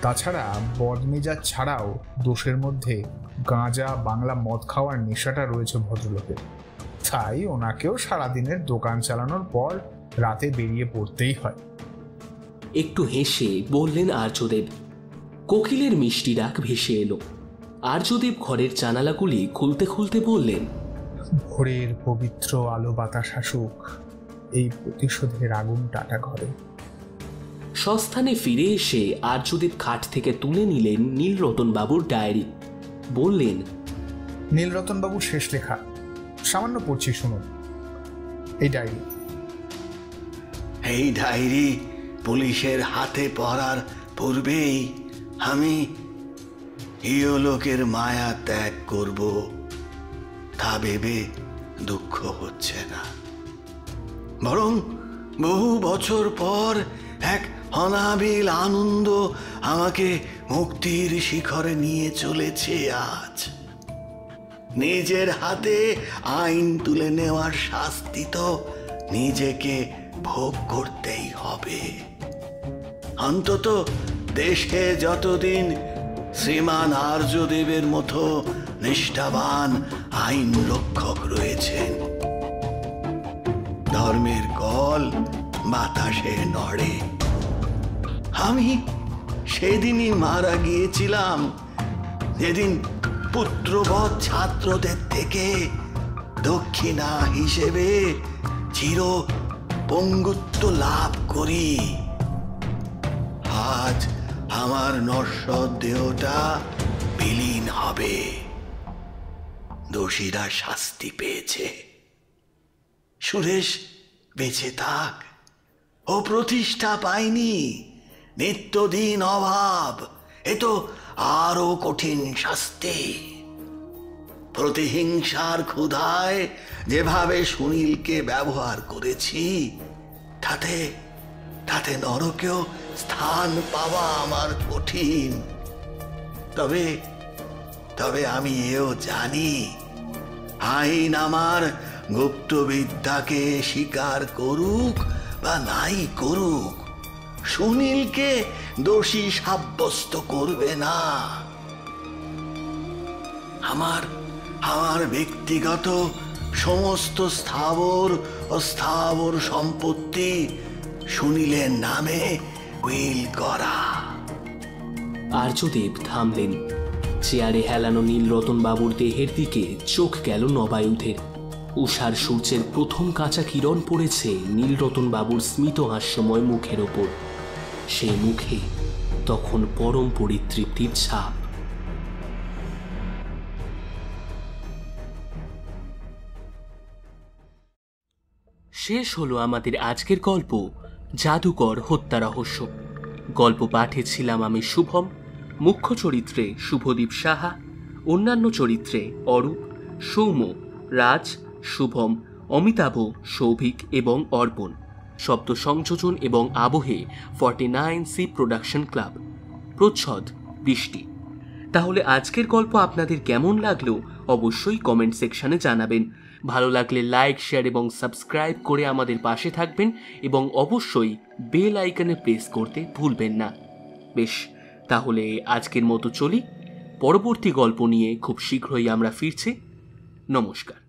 [SPEAKER 4] তাছাড়া বদমেজাজ ছাড়াও দোষের মধ্যে গাঁজা বাংলা মদ খাওয়ার নেশাটা রয়েছে ভদ্রলোকের, তাই ওনাকেও সারাদিনের দোকান চালানোর পর রাতে বেরিয়ে পড়তেই হয়।
[SPEAKER 2] একটু হেসে বললেন আর্যদেব। কোকিলের মিষ্টি ডাক ভেসে এলো। আর্যদেব ঘরের জানালাগুলি খুলতে খুলতে বললেন,
[SPEAKER 4] ভোরের পবিত্র আলো বাতাস আসুক এই প্রতিশোধের আগুন টাটা ঘরে।
[SPEAKER 2] সস্থানে ফিরে এসে আর্যদেব খাট থেকে তুলে নিলেন নীলরতনবাবুর ডায়েরি। বললেন,
[SPEAKER 4] নীলরতনবাবুর শেষ লেখা সামান্য পড়ছি, শুনুন।
[SPEAKER 8] এই ডায়েরি পুলিশের হাতে পড়ার পূর্বেই আমি ইহলোকের মায়া ত্যাগ করব তা ভেবে দুঃখ হচ্ছে না, বরং বহু বছর পর এক অনাবিল আনন্দ আমাকে মুক্তির শিখরে নিয়ে চলেছে। আজ নিজের হাতে আইন তুলে নেওয়ার শাস্তি তো নিজেকে ভোগ করতেই হবে। অন্তত দেশে যতদিন শ্রীমান আর্যদেবের মতো নিষ্ঠাবান আইন রক্ষক রয়েছেন, ধর্মের কল বাতাসে নড়ে। আমি সেদিনই মারা গিয়েছিলাম যেদিন পুত্রবৎ ছাত্রদের থেকে দক্ষিণা হিসেবে চির পঙ্গুত্ব লাভ করি। আজ আমার নশ্বর দেহটা বিলীন হবে। দোষীরা শাস্তি পেয়েছে, সুরেশ বেঁচে থাক, ও প্রতিষ্ঠা পায়নি, নিত্যদিন অভাব, এ তো আরো কঠিন শাস্তি। প্রতিহিংসার ক্ষুধায় যেভাবে সুনীলকে ব্যবহার করেছি তাতে তাতে নরকেও স্থান পাওয়া আমার কঠিন। তবে আমি এও জানি আইন আমার গুপ্তবিদ্যাকে স্বীকার করুক বা নাই করুক, সুনীলকে দোষী সাব্যস্ত করবে না। আমার ব্যক্তিগত সমস্ত স্থাবর অস্থাবর সম্পত্তি সুনীলের নামে উইল করা।
[SPEAKER 2] আর্যদেব থামলেন। চেয়ারে হেলানো নীলরতন বাবুর দেহের দিকে চোখ গেল নবায়ুধের। উষার সূর্যের প্রথম কাঁচা কিরণ পড়েছে নীলরতন বাবুর স্মিত হাস্যময় মুখের ওপর। সেই মুখে তখন পরম পরিতৃপ্তির ছাপ। শেষ হলো আমাদের আজকের গল্প জাদুকর হত্যা রহস্য। গল্প পাঠে ছিলাম আমি শুভম, মুখ্য চরিত্রে শুভদীপ সাহা, অন্যান্য চরিত্রে অরূপ, সৌম্য, রাজ, শুভম, অমিতাভ, সৌভিক এবং অর্পণ। শব্দ সংযোজন এবং আবহে 49C প্রোডাকশন ক্লাব। প্রচ্ছদ বৃষ্টি। তাহলে আজকের গল্প আপনাদের কেমন লাগলো অবশ্যই কমেন্ট সেকশনে জানাবেন। ভালো লাগলে লাইক, শেয়ার এবং সাবস্ক্রাইব করে আমাদের পাশে থাকবেন এবং অবশ্যই বেল আইকনে প্রেস করতে ভুলবেন না। বেশ, তাহলে আজকের মতো চলি। পরবর্তী গল্প নিয়ে খুব শীঘ্রই আমরা ফিরছি। নমস্কার।